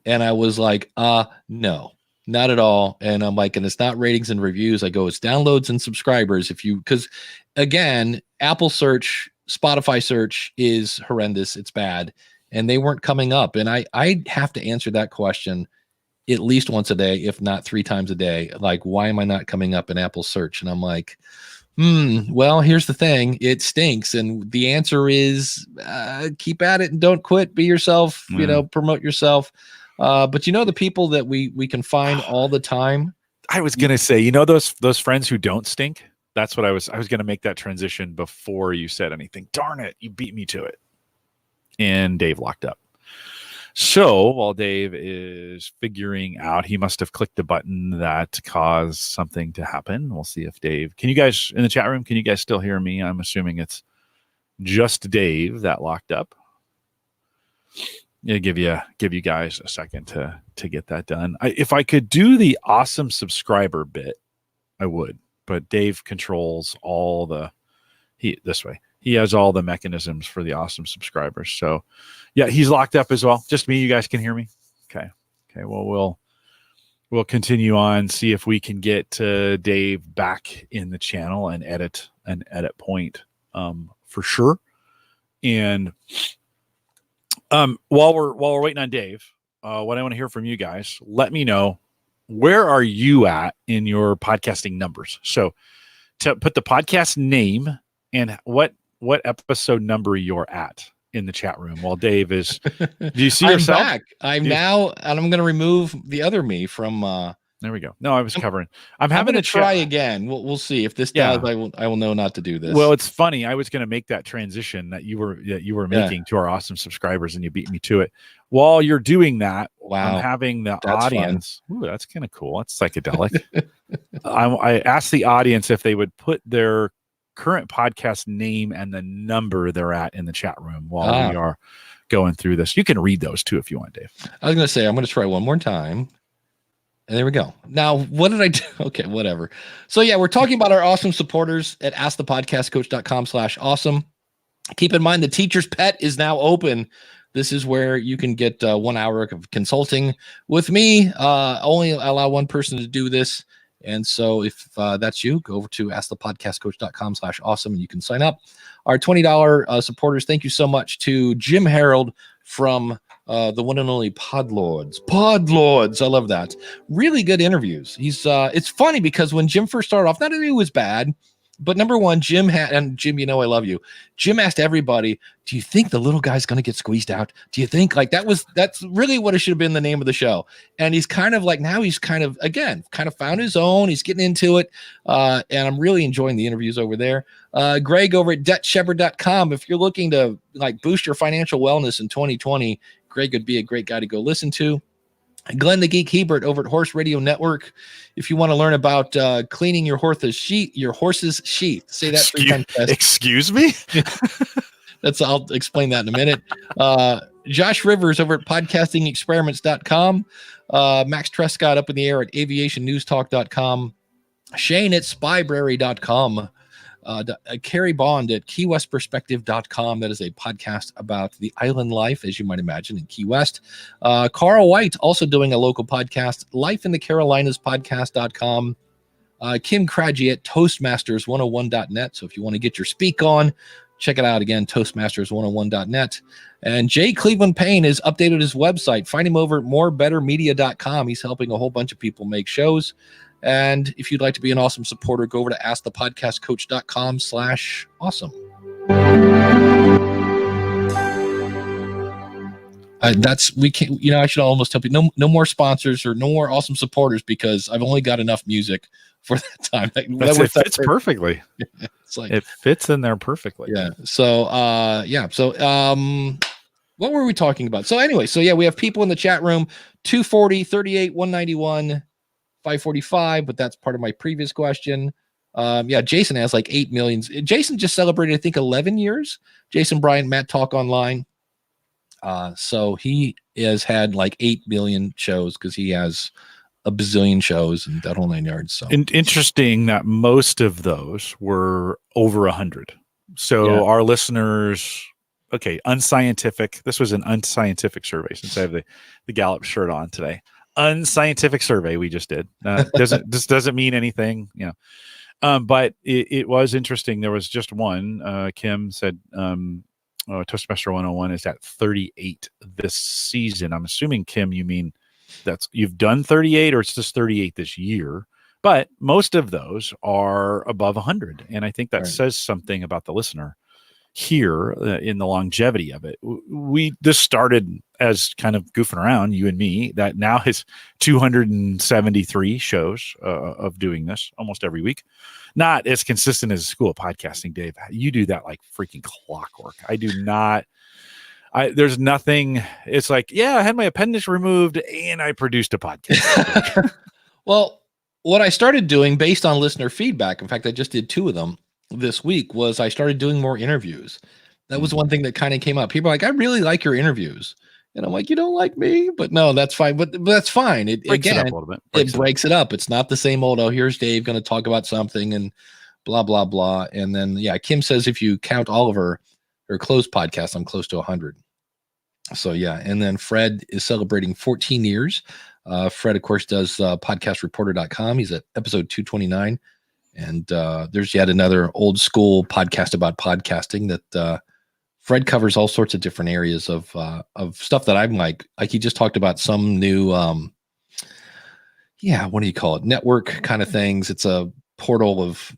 And I was like, no, not at all. And I'm like, and it's not ratings and reviews. I go, it's downloads and subscribers. Because again, Apple search, Spotify search is horrendous. It's bad. And they weren't coming up. And I have to answer that question at least once a day, if not 3 times a day. Like, why am I not coming up in Apple search? And I'm like, well, here's the thing. It stinks. And the answer is keep at it and don't quit. Be yourself, promote yourself. But the people that we can find all the time. I was going to say, those friends who don't stink. That's what I was going to make that transition before you said anything. Darn it. You beat me to it. And Dave locked up. So while Dave is figuring out, he must have clicked the button that caused something to happen. We'll see if Dave, can you guys in the chat room, can you guys still hear me? I'm assuming it's just Dave that locked up. Give you guys a second to get that done. If I could do the awesome subscriber bit, I would, but Dave controls this way. He has all the mechanisms for the awesome subscribers. So yeah, he's locked up as well. Just me. You guys can hear me. Okay. Well, we'll continue on, see if we can get Dave back in the channel and edit point for sure. And while we're waiting on Dave, what I want to hear from you guys, let me know, where are you at in your podcasting numbers? So to put the podcast name and what episode number you're at in the chat room while Dave is. Do you see yourself? Back. I'm now, and I'm going to remove the other me from. There we go. No, I was covering. I'm having to try again. We'll see if this does. I will know not to do this. Well, it's funny. I was going to make that transition that you were making to our awesome subscribers, and you beat me to it. While you're doing that, wow, I'm having the audience. Ooh, that's kind of cool. That's psychedelic. I asked the audience if they would put their current podcast name and the number they're at in the chat room while we are going through this. You can read those too if you want, Dave. I was going to say, I'm going to try one more time. And there we go. Now, what did I do? Okay, whatever. So yeah, we're talking about our awesome supporters at askthepodcastcoach.com/awesome. Keep in mind, the Teacher's Pet is now open. This is where you can get 1 hour of consulting with me. Only allow one person to do this. And so if that's you, go over to askthepodcastcoach.com/awesome and you can sign up. Our $20 supporters, thank you so much to Jim Harold from the one and only Podlords. I love that. Really good interviews. He's it's funny because when Jim first started off, not that he was bad, but number one, Jim, I love you. Jim asked everybody, do you think the little guy's going to get squeezed out? Do you think that's really what it should have been the name of the show. And he's kind of like, now he's kind of found his own. He's getting into it. And I'm really enjoying the interviews over there. Greg over at debtshepherd.com. If you're looking to boost your financial wellness in 2020, Greg would be a great guy to go listen to. Glenn the Geek Hebert over at Horse Radio Network. If you want to learn about cleaning your horse's sheath, say that 3 times fast. Excuse me? I'll explain that in a minute. Josh Rivers over at podcastingexperiments.com. Max Trescott up in the air at aviationnewstalk.com. Shane at spybrary.com. Carrie Bond at keywestperspective.com. That is a podcast about the island life, as you might imagine, in Key West. Carl White also doing a local podcast, Life in the Carolinas podcast.com. Kim Craggy at toastmasters101.net. So if you want to get your speak on, check it out again, toastmasters101.net. And Jay Cleveland Payne has updated his website. Find him over at morebettermedia.com. He's helping a whole bunch of people make shows. And if you'd like to be an awesome supporter, go over to askthepodcastcoach.com/awesome. We can't, I should almost tell people no more sponsors or no more awesome supporters, because I've only got enough music for that time. It fits perfectly. It's like it fits in there perfectly. Yeah. So what were we talking about? So anyway, we have people in the chat room, 240, 38, 191, 545, but that's part of my previous question. Jason has like 8 million. Jason just celebrated, I think, 11 years. Jason Bryant, Matt Talk Online. So he has had like 8 million shows because he has a bazillion shows and that whole 9 yards. So interesting that most of those were over 100. So our listeners, unscientific. This was an unscientific survey, since I have the Gallup shirt on today. Unscientific survey we just did. This doesn't mean anything, but it was interesting. There was just one. Kim said Toastmaster 101 is at 38 this season. I'm assuming, Kim, you mean you've done 38, or it's just 38 this year. But most of those are above 100, and I think that says something about the listener here in the longevity of it. We just started as kind of goofing around, you and me, that now is 273 shows of doing this almost every week. Not as consistent as School of Podcasting, Dave. You do that like freaking clockwork. I do not. There's nothing. It's like, I had my appendix removed and I produced a podcast. Well, what I started doing based on listener feedback, in fact, I just did 2 of them this week, was I started doing more interviews. That was one thing that kind of came up. People are like, I really like your interviews. And I'm like, you don't like me? But no, that's fine. But that's fine. It breaks it up a little bit. It breaks it up. It's not the same old, here's Dave going to talk about something and blah, blah, blah. And then, Kim says if you count all of her closed podcasts, I'm close to 100. So, and then Fred is celebrating 14 years. Fred, of course, does podcastreporter.com. He's at episode 229. And there's yet another old school podcast about podcasting that Fred covers all sorts of different areas of stuff that I'm like he just talked about some new, what do you call it? Network kind of things. It's a portal of,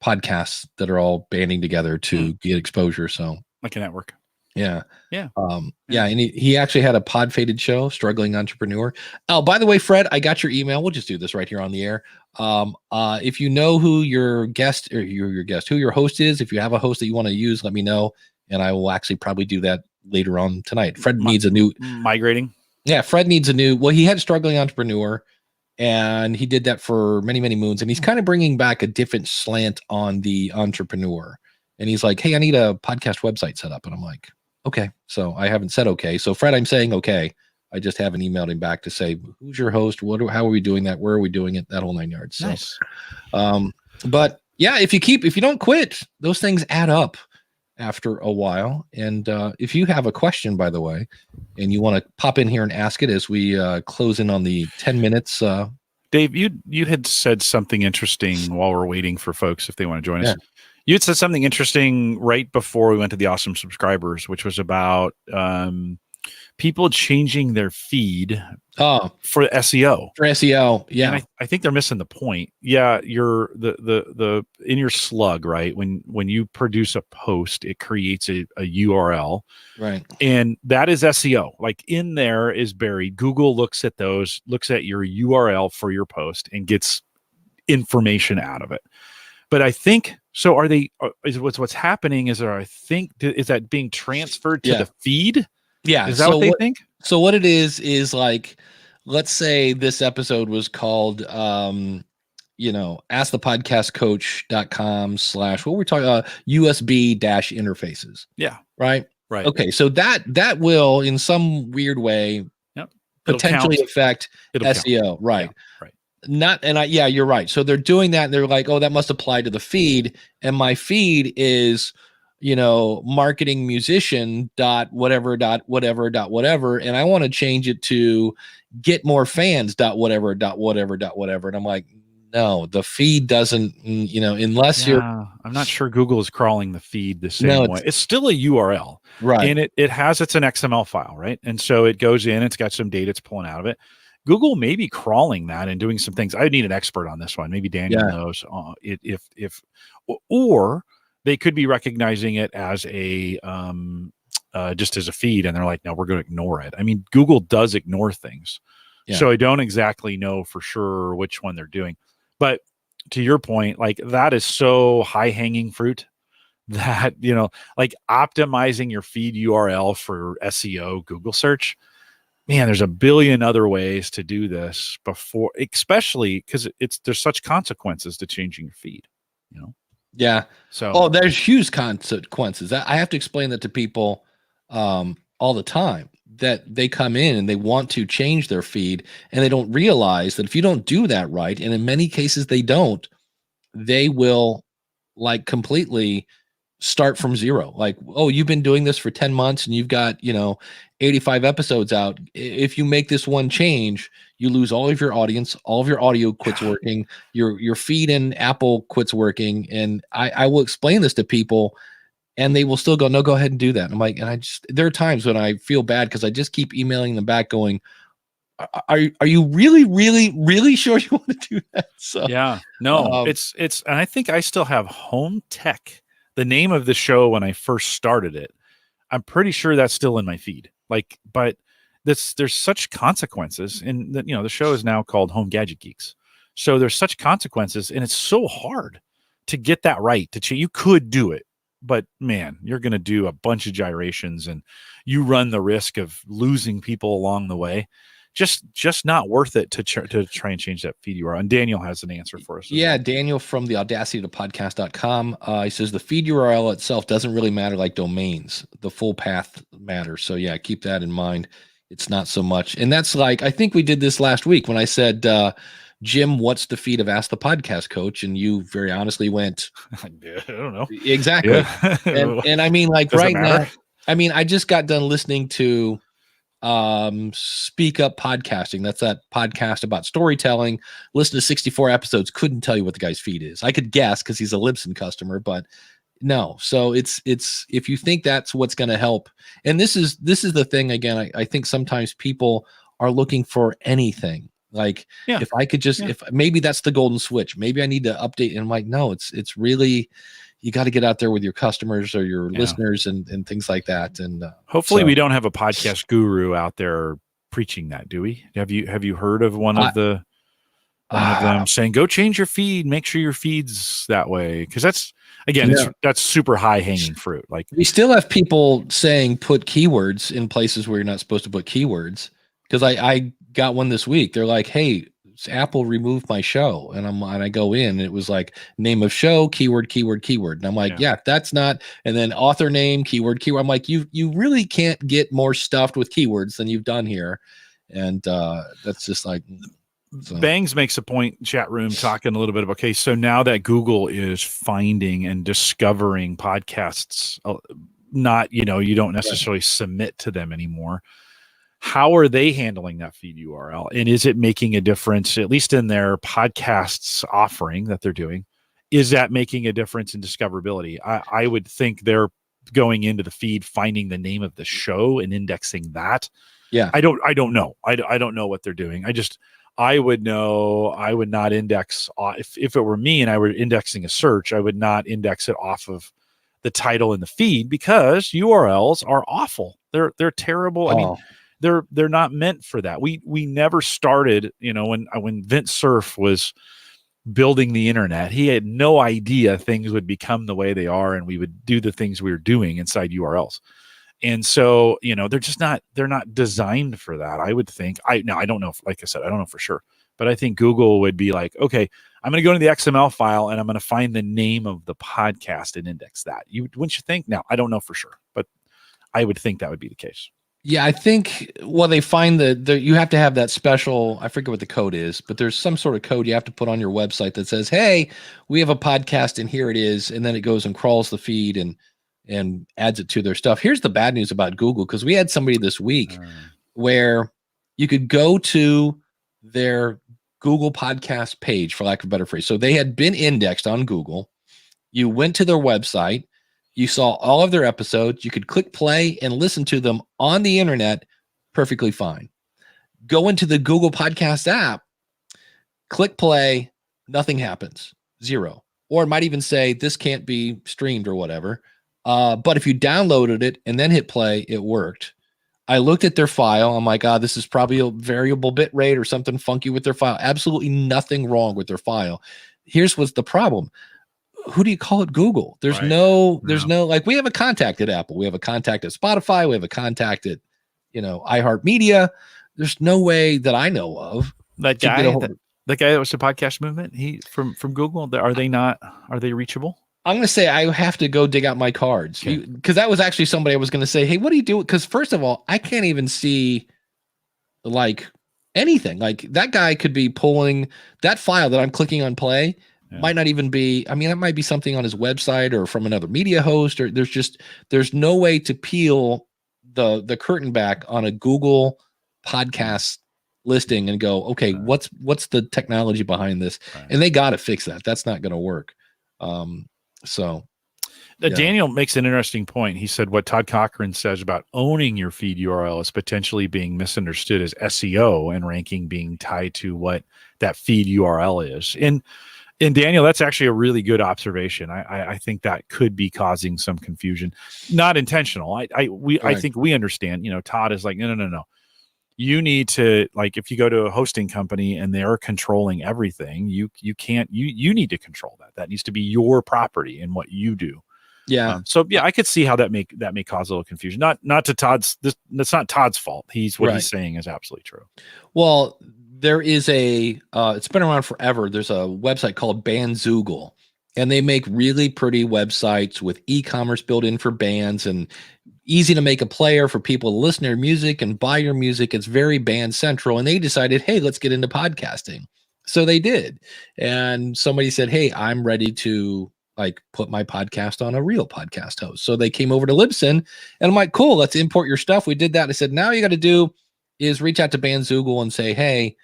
podcasts that are all banding together to get exposure. So like a network. Yeah. And he actually had a pod faded show, Struggling Entrepreneur. Oh, by the way, Fred, I got your email. We'll just do this right here on the air. If you know who your guest or who your host is, if you have a host that you want to use, let me know. And I will actually probably do that later on tonight. Fred needs a new migrating. Yeah. Fred needs a new, he had Struggling Entrepreneur and he did that for many, many moons. And he's kind of bringing back a different slant on the entrepreneur. And he's like, hey, I need a podcast website set up. And I'm like, okay. So I haven't said okay. So Fred, I'm saying okay. I just haven't emailed him back to say, who's your host? How are we doing that? Where are we doing it? That whole 9 yards. So, nice. But if you don't quit, those things add up after a while. And if you have a question, by the way, and you want to pop in here and ask it as we close in on the 10 minutes. Dave, you had said something interesting while we're waiting for folks if they want to join us. You had said something interesting right before we went to the awesome subscribers, which was about people changing their feed for SEO. For SEO, yeah. And I think they're missing the point. Yeah, you're the in your slug, right? When you produce a post, it creates a URL, right? And that is SEO. Like in there is buried. Google looks at your URL for your post and gets information out of it. But I think so. Are they? What's happening is is that being transferred to the feed? Yeah. Is that what they think? So what it is like, let's say this episode was called, askthepodcastcoach.com/ what we're talking USB interfaces. Yeah. Right. Okay. So that will in some weird way potentially affect SEO. Count. Right. Yeah, right. You're right. So they're doing that and they're like, oh, that must apply to the feed. And my feed is, marketing musician whatever. And I want to change it to get more fans whatever. And I'm like, No, the feed doesn't, unless you're. I'm not sure Google is crawling the feed the same No, way. It's still a URL. right. And it's an XML file, right? And so it goes in, it's got some data it's pulling out of it. Google may be crawling that and doing some things. I need an expert on this one. Maybe Daniel knows or they could be recognizing it as a just as a feed, and they're like, no, we're going to ignore it. I mean, Google does ignore things. Yeah. So I don't exactly know for sure which one they're doing. But to your point, like that is so high hanging fruit that, like optimizing your feed URL for SEO, Google search, man, there's a billion other ways to do this before, especially because there's such consequences to changing your feed, Yeah. So, there's huge consequences. I have to explain that to people all the time, that they come in and they want to change their feed and they don't realize that if you don't do that right, and in many cases they don't, they will like completely start from zero. Like, oh, you've been doing this for 10 months and you've got, 85 episodes out. If you make this one change, you lose all of your audience, all of your audio quits working, your feed in Apple quits working. And I will explain this to people and they will still go, no, go ahead and do that. I'm like, and there are times when I feel bad because I just keep emailing them back going, are you really, really, really sure you want to do that? So yeah, no, it's, and I think I still have Home Tech, the name of the show when I first started it. I'm pretty sure that's still in my feed. Like, but there's such consequences, and the show is now called Home Gadget Geeks. So there's such consequences, and it's so hard to get that right. You could do it, but man, you're going to do a bunch of gyrations, and you run the risk of losing people along the way. Just not worth it to try and change that feed URL. And Daniel has an answer for us. Yeah, well. Daniel from the audacitytopodcast.com. He says the feed URL itself doesn't really matter like domains. The full path matters. So yeah, keep that in mind. It's not so much. And that's like, I think we did this last week when I said, Jim, what's the feed of Ask the Podcast Coach? And you very honestly went, I don't know. Exactly. Yeah. and I mean, like right now, I just got done listening to Speak Up Podcasting. That's that podcast about storytelling. Listen to 64 episodes. Couldn't tell you what the guy's feed is. I could guess because he's a Libsyn customer, but no. So it's if you think that's what's going to help, and this is the thing again. I think sometimes people are looking for anything. Like if I could just if maybe that's the golden switch. Maybe I need to update. And I'm like, no, it's really. You got to get out there with your customers or your listeners and things like that. And hopefully we don't have a podcast guru out there preaching that, do we? Have you heard of one of them saying, go change your feed, make sure your feed's that way? Because that's, again, that's super high hanging fruit. Like we still have people saying put keywords in places where you're not supposed to put keywords. Because I got one this week. They're like, hey, Apple removed my show, and I go in and it was like name of show, keyword, keyword, keyword. And I'm like, yeah, that's not, and then author name, keyword, keyword. I'm like, you really can't get more stuffed with keywords than you've done here. And that's just like, so. Bangs makes a point, chat room, talking a little bit of, okay, so now that Google is finding and discovering podcasts, not, you don't necessarily submit to them anymore. How are they handling that feed URL? And is it making a difference, at least in their podcasts offering that they're doing? Is that making a difference in discoverability? I would think they're going into the feed, finding the name of the show and indexing that. Yeah. I don't know. I don't know what they're doing. I would know, I would not index, if it were me and I were indexing a search, I would not index it off of the title in the feed because URLs are awful. They're terrible. I mean, they're not meant for that. We never started, when Vint Cerf was building the internet, he had no idea things would become the way they are and we would do the things we were doing inside URLs. And so, they're not designed for that. I would think, I don't know, like I said, I don't know for sure, but I think Google would be like, okay, I'm going to go into the XML file and I'm going to find the name of the podcast and index that. Wouldn't you think? Now, I don't know for sure, but I would think that would be the case. Yeah, I think, they find that you have to have that special, I forget what the code is, but there's some sort of code you have to put on your website that says, hey, we have a podcast and here it is. And then it goes and crawls the feed and adds it to their stuff. Here's the bad news about Google, because we had somebody this week where you could go to their Google podcast page, for lack of a better phrase. So they had been indexed on Google. You went to their website, you saw all of their episodes, you could click play and listen to them on the internet perfectly fine. Go into the Google Podcast app, click play, nothing happens, 0. Or it might even say this can't be streamed or whatever. But if you downloaded it and then hit play, it worked. I looked at their file. I'm like, this is probably a variable bit rate or something funky with their file. Absolutely nothing wrong with their file. Here's what's the problem. Who do you call it? Google. There's no, like, we have a contact at Apple. We have a contact at Spotify. We have a contact at, iHeartMedia. There's no way that I know of. That guy that was the podcast movement. He from Google. Are they reachable? I'm going to say I have to go dig out my cards because that was actually somebody I was going to say, hey, what do you do? Because first of all, I can't even see like anything. Like that guy could be pulling that file that I'm clicking on play. Might not even be, that might be something on his website or from another media host, or there's no way to peel the curtain back on a Google podcast listing and go, okay, what's the technology behind this? Right. And they got to fix that. That's not going to work. Daniel makes an interesting point. He said what Todd Cochran says about owning your feed URL is potentially being misunderstood as SEO and ranking being tied to what that feed URL is. And Daniel, that's actually a really good observation. I think that could be causing some confusion, not intentional. I think we understand. Todd is like, no. You need to, like, if you go to a hosting company and they're controlling everything, you can't. You need to control that. That needs to be your property and what you do. Yeah. I could see how that may cause a little confusion. Not to Todd's. That's not Todd's fault. He's saying is absolutely true. Well, there is it's been around forever. There's a website called Bandzoogle, and they make really pretty websites with e-commerce built in for bands and easy to make a player for people to listen to your music and buy your music. It's very band central. And they decided, hey, let's get into podcasting. So they did. And somebody said, hey, I'm ready to put my podcast on a real podcast host. So they came over to Libsyn, and I'm like, cool, let's import your stuff. We did that. I said, now you got to do is reach out to Bandzoogle and say, hey,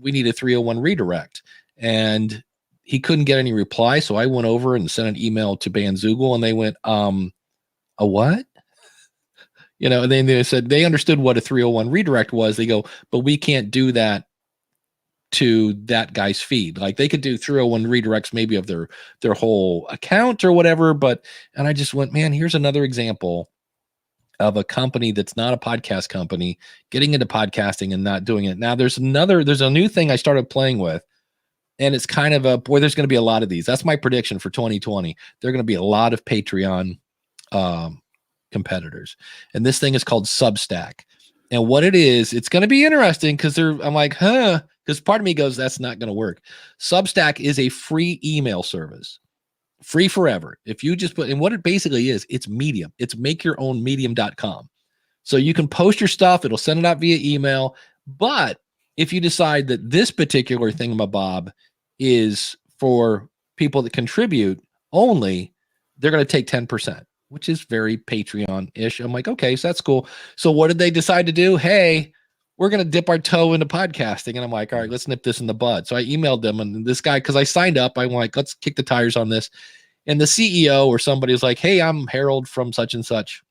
we need a 301 redirect. And he couldn't get any reply. So I went over and sent an email to Bandzoogle, and they went, a what? And then they said they understood what a 301 redirect was. They go, but we can't do that to that guy's feed. Like they could do 301 redirects maybe of their whole account or whatever. And I just went, man, here's another example of a company that's not a podcast company getting into podcasting and not doing it. Now there's a new thing I started playing with, and it's kind of there's going to be a lot of these. That's my prediction for 2020. There are going to be a lot of Patreon competitors. And this thing is called Substack. And what it is, it's going to be interesting because I'm like, because part of me goes, that's not going to work. Substack is a free email service. Free forever. If you just and what it basically is, it's Medium. It's makeyourownmedium.com. So you can post your stuff. It'll send it out via email. But if you decide that this particular thingamabob is for people that contribute only, they're going to take 10%, which is very Patreon-ish. I'm like, okay, so that's cool. So what did they decide to do? Hey, we're going to dip our toe into podcasting. And I'm like, all right, let's nip this in the bud. So I emailed them, and this guy, because I signed up, I'm like, let's kick the tires on this. And the CEO or somebody was like, hey, I'm Harold from such and such,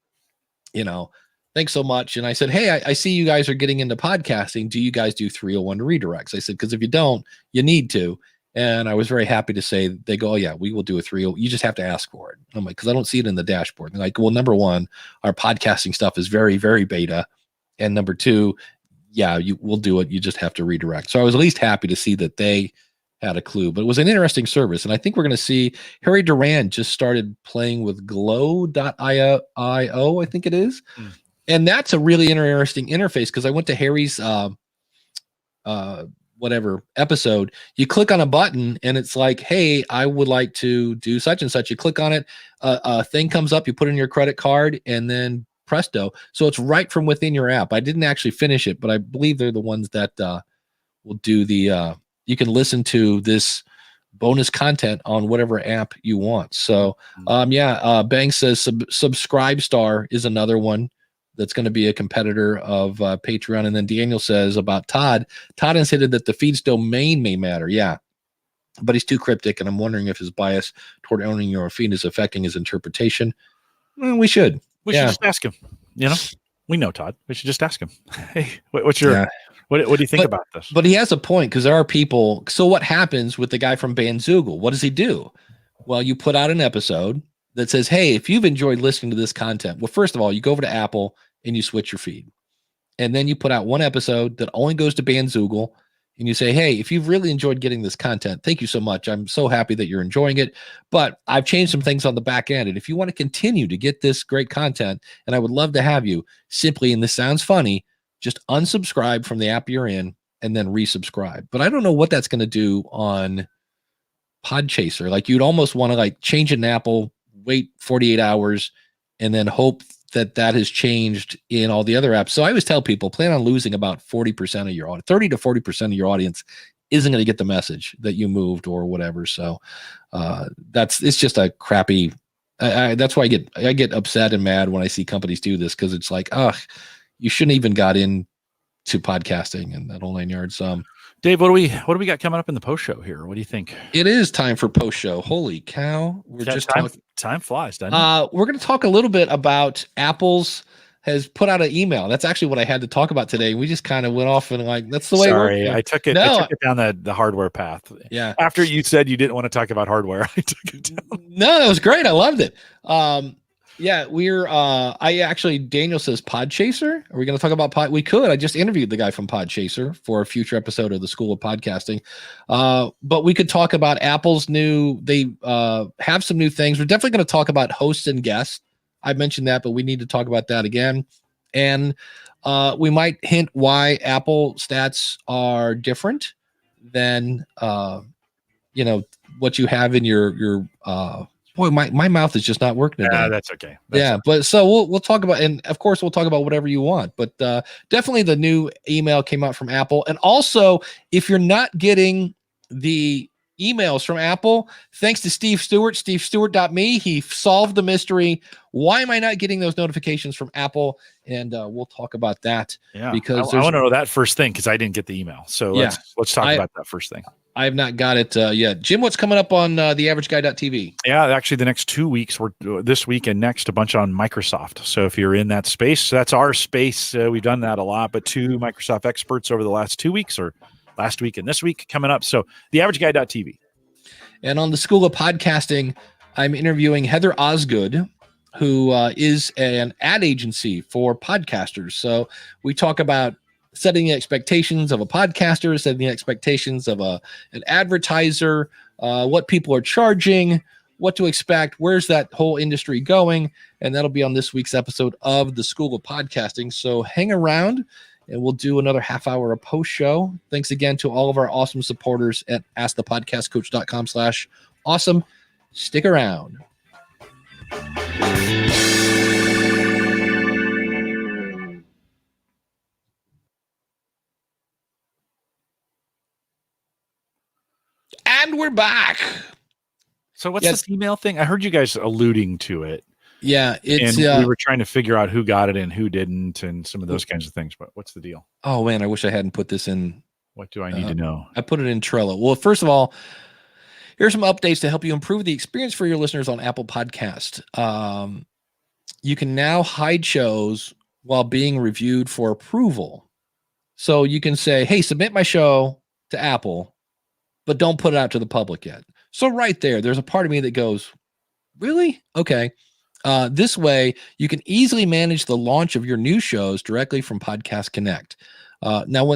thanks so much. And I said, hey, I see you guys are getting into podcasting. Do you guys do 301 redirects? I said, because if you don't, you need to. And I was very happy to say, they go, oh yeah, we will do a 301. You just have to ask for it. I'm like, because I don't see it in the dashboard. And they're like, well, number one, our podcasting stuff is very, very beta. And number two, yeah, we'll do it. You just have to redirect. So I was at least happy to see that they had a clue, but it was an interesting service. And I think we're going to see Harry Duran just started playing with glow.io, I think it is. And that's a really interesting interface, because I went to Harry's whatever episode. You click on a button and it's like, hey, I would like to do such and such. You click on it, a thing comes up, you put in your credit card, and then presto. So it's right from within your app. I didn't actually finish it, but I believe they're the ones that will do the you can listen to this bonus content on whatever app you want. So Bang says Subscribe Star is another one that's going to be a competitor of Patreon. And then Daniel says about Todd has hinted that the feed's domain may matter. Yeah, but he's too cryptic, and I'm wondering if his bias toward owning your feed is affecting his interpretation. Well, we should should just ask him. We know Todd. We should just ask him. Hey, what's your what do you think about this? But he has a point, because there are people. So what happens with the guy from Bandzoogle? What does he do? Well, you put out an episode that says, hey, if you've enjoyed listening to this content, well, first of all, you go over to Apple and you switch your feed. And then you put out one episode that only goes to Bandzoogle, and you say, hey, if you've really enjoyed getting this content, thank you so much. I'm so happy that you're enjoying it, but I've changed some things on the back end. And if you want to continue to get this great content, and I would love to have you, simply, and this sounds funny, just unsubscribe from the app you're in and then resubscribe. But I don't know what that's going to do on Podchaser. Like, you'd almost want to like change an Apple, wait 48 hours, and then hope that has changed in all the other apps. So I always tell people, plan on losing about 40% of your audience. 30 to 40% of your audience isn't going to get the message that you moved or whatever. So it's just a crappy. That's why I get upset and mad when I see companies do this, because it's like, you shouldn't even got into podcasting and that whole 9 yards. Dave, what do we got coming up in the post show here? What do you think? It is time for post show. Holy cow. Time flies, doesn't it? We're going to talk a little bit about Apple's has put out an email. That's actually what I had to talk about today. We just kind of went off and like, that's the way. Sorry, I took it down the hardware path. Yeah. After you said you didn't want to talk about hardware, I took it down. No, that was great. I loved it. Yeah, Daniel says Podchaser. Are we going to talk about We could. I just interviewed the guy from Podchaser for a future episode of the School of Podcasting. But we could talk about Apple's they have some new things. We're definitely going to talk about hosts and guests. I mentioned that, but we need to talk about that again. And we might hint why Apple stats are different than, what you have in your boy, my mouth is just not working today. That's okay. But so we'll talk about, and of course we'll talk about whatever you want, but definitely the new email came out from Apple. And also, if you're not getting the emails from Apple, thanks to Steve Stewart, stevestewart.me, he solved the mystery. Why am I not getting those notifications from Apple? And we'll talk about that. Yeah, because I want to know that first thing, because I didn't get the email. So let's talk about that first thing. I have not got it yet. Jim, what's coming up on theaverageguy.tv? Yeah, actually the next 2 weeks, we're this week and next, a bunch on Microsoft. So if you're in that space, that's our space. We've done that a lot, but 2 Microsoft experts over the last 2 weeks, or last week and this week, coming up. So theaverageguy.tv. And on the School of Podcasting, I'm interviewing Heather Osgood, who is an ad agency for podcasters. So we talk about setting the expectations of a podcaster, setting the expectations of an advertiser, what people are charging, what to expect, where's that whole industry going, and that'll be on this week's episode of the School of Podcasting. So hang around, and we'll do another half hour of post show. Thanks again to all of our awesome supporters at askthepodcastcoach.com/awesome. Stick around. And we're back. So what's this email thing? I heard you guys alluding to it. Yeah, it's we were trying to figure out who got it and who didn't, and some of those kinds of things. But what's the deal? Oh man, I wish I hadn't put this in. What do I need to know? I put it in Trello. Well, first of all, here's some updates to help you improve the experience for your listeners on Apple Podcast. You can now hide shows while being reviewed for approval. So you can say, hey, submit my show to Apple, but don't put it out to the public yet. So right there's a part of me that goes, really? Okay. This way, you can easily manage the launch of your new shows directly from Podcast Connect. Now,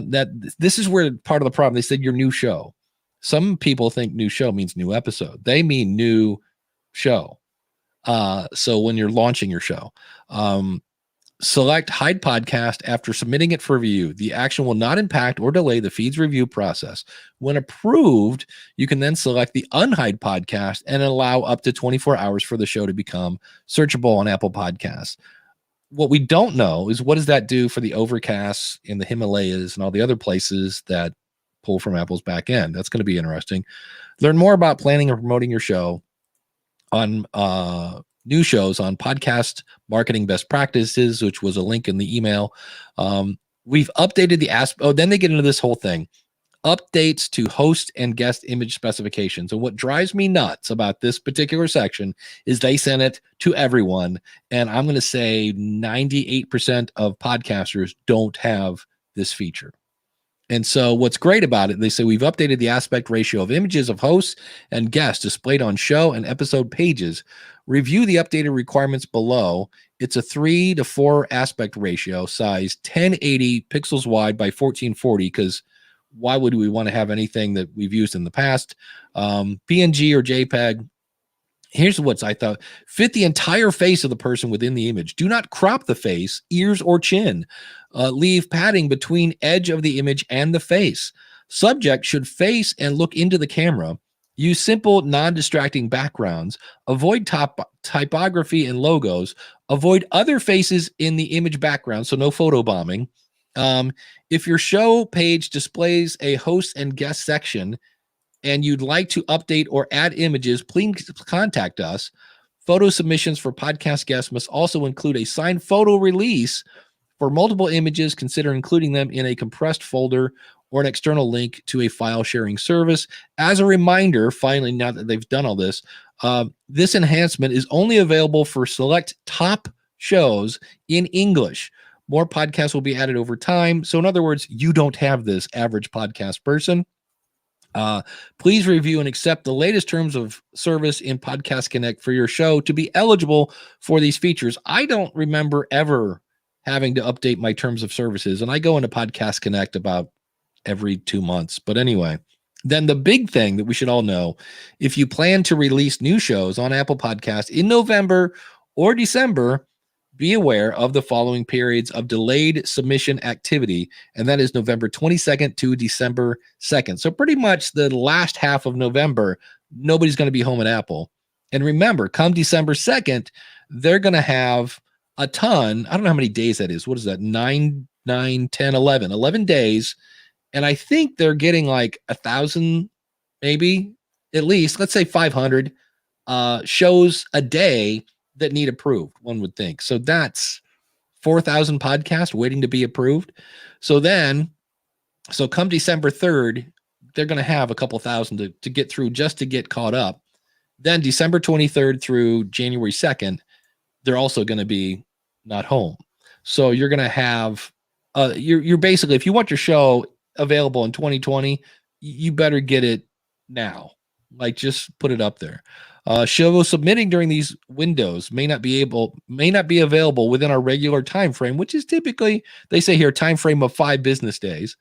this is where part of the problem. They said your new show. Some people think new show means new episode. They mean new show. So when you're launching your show, select Hide Podcast after submitting it for review. The action will not impact or delay the feed's review process. When approved, you can then select the Unhide Podcast and allow up to 24 hours for the show to become searchable on Apple Podcasts. What we don't know is, what does that do for the Overcasts in the Himalayas and all the other places that pull from Apple's back end? That's going to be interesting. Learn more about planning and promoting your show on new shows on podcast marketing best practices, which was a link in the email. We've updated the then they get into this whole thing. Updates to host and guest image specifications. And what drives me nuts about this particular section is they sent it to everyone. And I'm going to say 98% of podcasters don't have this feature. And so what's great about it, they say we've updated the aspect ratio of images of hosts and guests displayed on show and episode pages. Review the updated requirements below. It's a 3 to 4 aspect ratio, size 1080 pixels wide by 1440, because why would we want to have anything that we've used in the past? PNG or JPEG. Here's what's I thought. Fit the entire face of the person within the image. Do not crop the face, ears, or chin. Leave padding between edge of the image and the face. Subject should face and look into the camera. Use simple, non-distracting backgrounds. Avoid typography and logos. Avoid other faces in the image background, so no photo bombing. If your show page displays a host and guest section and you'd like to update or add images, please contact us. Photo submissions for podcast guests must also include a signed photo release for multiple images. Consider including them in a compressed folder or an external link to a file sharing service. As a reminder, finally, now that they've done all this, this enhancement is only available for select top shows in English. More podcasts will be added over time. So in other words, you don't have this, average podcast person. Please review and accept the latest terms of service in Podcast Connect for your show to be eligible for these features. I don't remember ever having to update my terms of services, and I go into Podcast Connect about every 2 months. But anyway, then the big thing that we should all know, if you plan to release new shows on Apple Podcasts in November or December, be aware of the following periods of delayed submission activity, and that is November 22nd to December 2nd. So pretty much the last half of November, nobody's going to be home at Apple. And remember, come December 2nd, they're going to have a ton. I don't know how many days that is. What is that? 9, 10, 11. 11 days. And I think they're getting like 1,000, maybe, at least, let's say 500 shows a day that need approved, one would think. So that's 4,000 podcasts waiting to be approved. So come December 3rd, they're going to have a couple thousand to get through just to get caught up. Then December 23rd through January 2nd, they're also going to be not home. So you're going to have, you're basically, if you want your show available in 2020, you better get it now. Like, just put it up there. Shows submitting during these windows may not be available within our regular time frame, which is typically, they say here, time frame of 5 business days.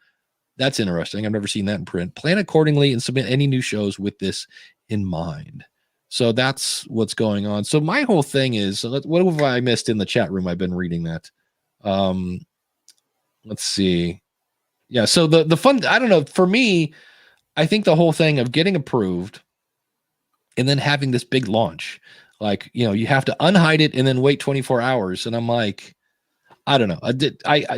That's interesting. I've never seen that in print. Plan accordingly and submit any new shows with this in mind. So that's what's going on. So my whole thing is, what have I missed in the chat room? I've been reading that. Let's see. Yeah. So the fun, I don't know. For me, I think the whole thing of getting approved and then having this big launch, like, you have to unhide it and then wait 24 hours. And I'm like, I don't know.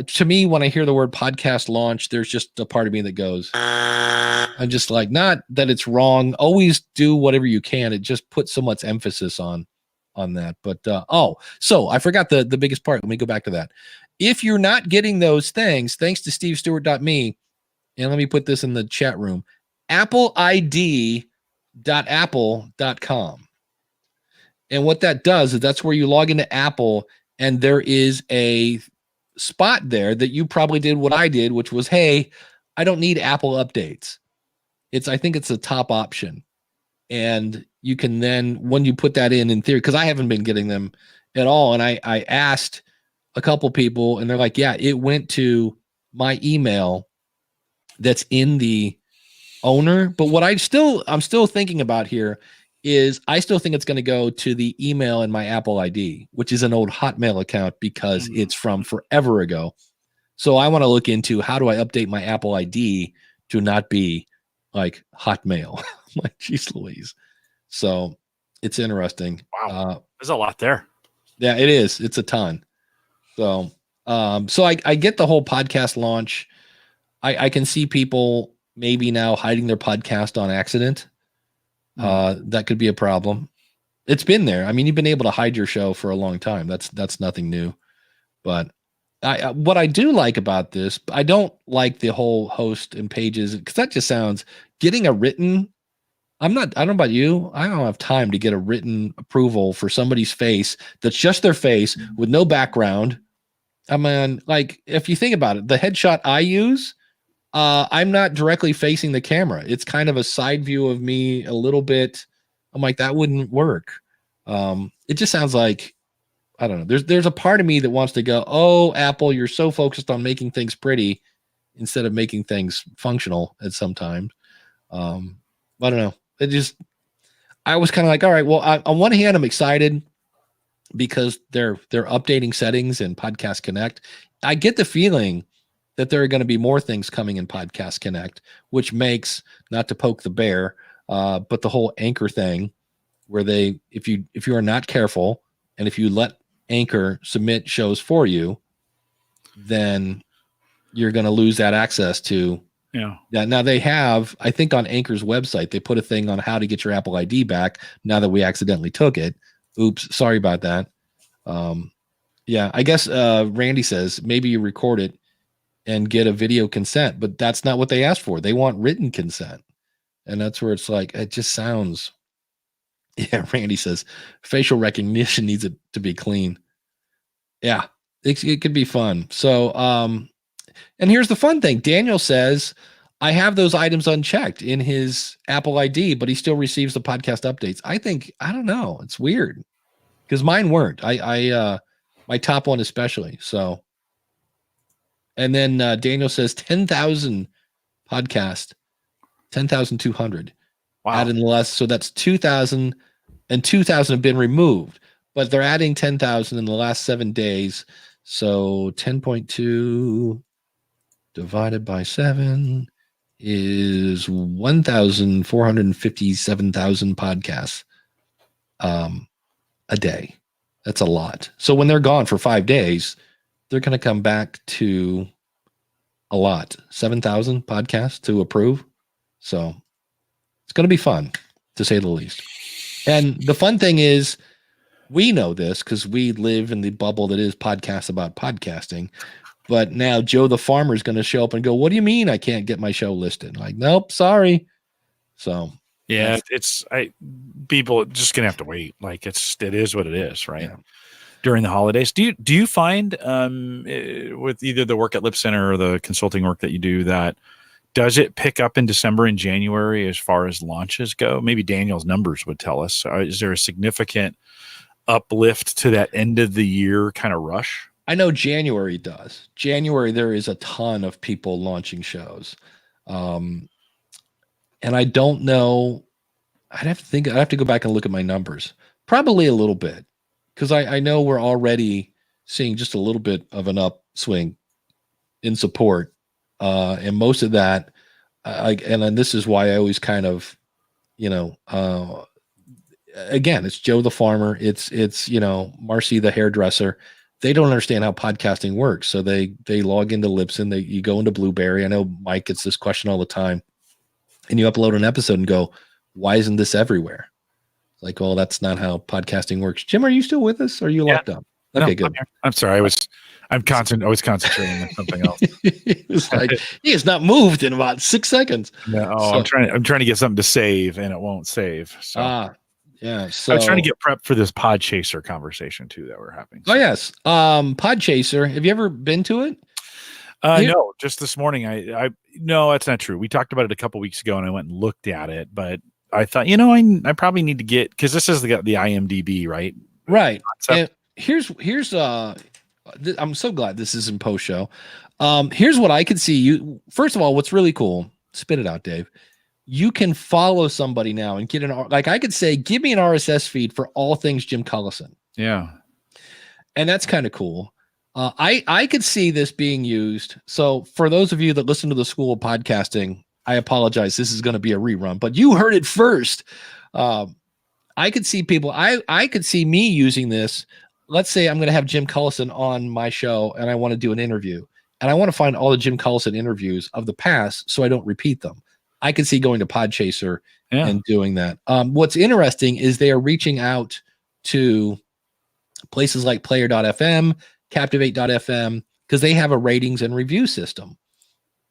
To me, when I hear the word podcast launch, there's just a part of me that goes, I'm just like, not that it's wrong. Always do whatever you can. It just puts so much emphasis on that. But, so I forgot the biggest part. Let me go back to that. If you're not getting those things, thanks to stevestewart.me, and let me put this in the chat room, appleid.apple.com. And what that does is that's where you log into Apple, and there is a spot there that you probably did what I did, which was, hey, I don't need Apple updates. I think it's the top option. And you can then, when you put that in theory, because I haven't been getting them at all. And I asked a couple people, and they're like, yeah, it went to my email that's in the owner. But what I'm still thinking about here is I still think it's going to go to the email in my Apple ID, which is an old Hotmail account because it's from forever ago. So I want to look into, how do I update my Apple ID to not be like Hotmail? Like, geez Louise. So it's interesting. Wow. There's a lot there. Yeah, it is. It's a ton. So, I get the whole podcast launch. I can see people maybe now hiding their podcast on accident. That could be a problem. It's been there. I mean, you've been able to hide your show for a long time. That's nothing new. But what I do like about this, I don't like the whole host and pages, because that just sounds getting a written. I don't know about you. I don't have time to get a written approval for somebody's face that's just their face with no background. I mean, like, if you think about it, the headshot I use, I'm not directly facing the camera. It's kind of a side view of me a little bit. I'm like, that wouldn't work. It just sounds like, I don't know. There's a part of me that wants to go, oh, Apple, you're so focused on making things pretty instead of making things functional at some times. I don't know. I was kind of like, all right, well, on one hand, I'm excited because they're updating settings in Podcast Connect. I get the feeling that there are going to be more things coming in Podcast Connect, which makes, not to poke the bear, but the whole Anchor thing, where if you are not careful, and if you let Anchor submit shows for you, then you're going to lose that access to. Yeah. Now they have, I think on Anchor's website, they put a thing on how to get your Apple ID back now that we accidentally took it. Oops, sorry about that. Yeah, I guess Randy says maybe you record it and get a video consent, but that's not what they asked for. They want written consent. And that's where it's like, it just sounds. Yeah, Randy says facial recognition needs it to be clean. Yeah, it could be fun. So, and here's the fun thing. Daniel says, I have those items unchecked in his Apple ID, but he still receives the podcast updates. I don't know. It's weird because mine weren't. My top one especially. So, and then Daniel says 10,000 podcast, 10,200. Wow. Adding less. So that's 2,000 and 2,000 have been removed, but they're adding 10,000 in the last 7 days. So 10.2 divided by 7 is 1,457,000 podcasts a day. That's a lot. So when they're gone for 5 days, they're going to come back to a lot. 7,000 podcasts to approve. So it's going to be fun, to say the least. And the fun thing is, we know this because we live in the bubble that is podcasts about podcasting. But now Joe the farmer is going to show up and go, what do you mean I can't get my show listed? Like, nope, sorry. So yeah, people just going to have to wait. Like it is what it is, right? Yeah. During the holidays. Do you find with either the work at Lip Center or the consulting work that you do, that does it pick up in December and January as far as launches go? Maybe Daniel's numbers would tell us. Is there a significant uplift to that end of the year kind of rush? I know January does. January, there is a ton of people launching shows. And I don't know. I'd have to go back and look at my numbers. Probably a little bit. Because I know we're already seeing just a little bit of an upswing in support. And most of that, and this is why I always kind of, again, it's Joe the farmer. It's Marcy the hairdresser. They don't understand how podcasting works. So they log into Libsyn. You go into Blueberry. I know Mike gets this question all the time. And you upload an episode and go, why isn't this everywhere? It's like, well, that's not how podcasting works. Jim, are you still with us? Or are you locked up? Okay, good. I'm sorry. I was concentrating on something else. It's like he has not moved in about 6 seconds. No, I'm trying to get something to save and it won't save. So yeah. So I was trying to get prepped for this Podchaser conversation too that we're having. So. Oh yes. Podchaser. Have you ever been to it? No, just this morning. No, that's not true. We talked about it a couple weeks ago and I went and looked at it, but I thought, I probably need to get, because this is the IMDb, right? Right. And here's I'm so glad this is in post show. Here's what I could see. You first of all, what's really cool, spit it out, Dave. You can follow somebody now and get like I could say, give me an RSS feed for all things Jim Collison. Yeah. And that's kind of cool. I could see this being used. So for those of you that listen to the School of Podcasting, I apologize. This is going to be a rerun, but you heard it first. I could see people, I could see me using this. Let's say I'm going to have Jim Collison on my show and I want to do an interview and I want to find all the Jim Collison interviews of the past so I don't repeat them. I could see going to Podchaser Yeah. and doing that. What's interesting is they are reaching out to places like Player.fm, Captivate.fm, because they have a ratings and review system.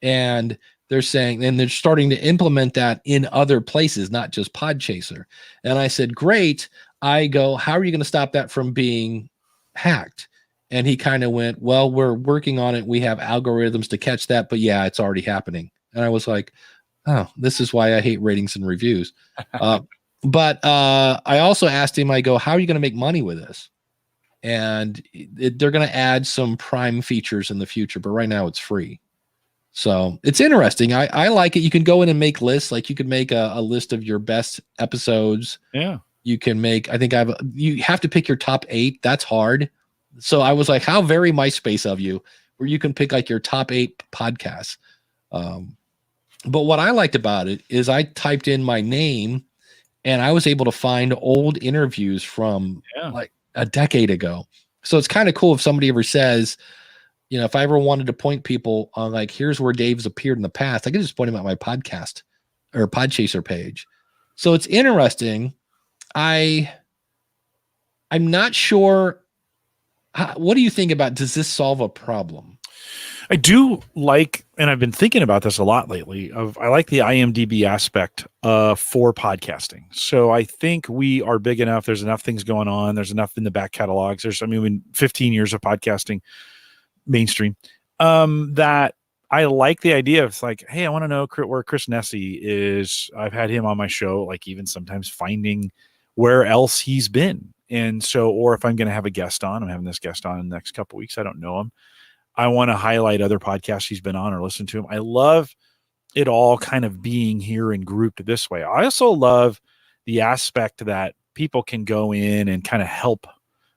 And they're saying, and they're starting to implement that in other places, not just Podchaser. And I said, great. I go, how are you going to stop that from being hacked? And he kind of went, well, we're working on it. We have algorithms to catch that, but yeah, it's already happening. And I was like, oh, this is why I hate ratings and reviews. But I also asked him, I go, how are you going to make money with this? And they're going to add some Prime features in the future, but right now it's free. So it's interesting. I like it. You can go in and make lists. Like you could make a list of your best episodes. Yeah. You can make, I think you have to pick your top 8. That's hard. So I was like, how very MySpace of you, where you can pick like your top 8 podcasts. But what I liked about it is I typed in my name and I was able to find old interviews from like a decade ago. So it's kind of cool if somebody ever says, you know, if I ever wanted to point people on like, here's where Dave's appeared in the past, I could just point him at my podcast or Podchaser page. So it's interesting. I'm not sure. What do you think about, does this solve a problem? I do like, and I've been thinking about this a lot lately, I like the IMDb aspect for podcasting. So I think we are big enough. There's enough things going on. There's enough in the back catalogs. There's, 15 years of podcasting mainstream, that I like the idea of like, hey, I want to know where Chris Nessie is. I've had him on my show, like even sometimes finding where else he's been. And so, or if I'm going to have a guest on, I'm having this guest on in the next couple of weeks. I don't know him. I want to highlight other podcasts he's been on or listen to him. I love it all kind of being here and grouped this way. I also love the aspect that people can go in and kind of help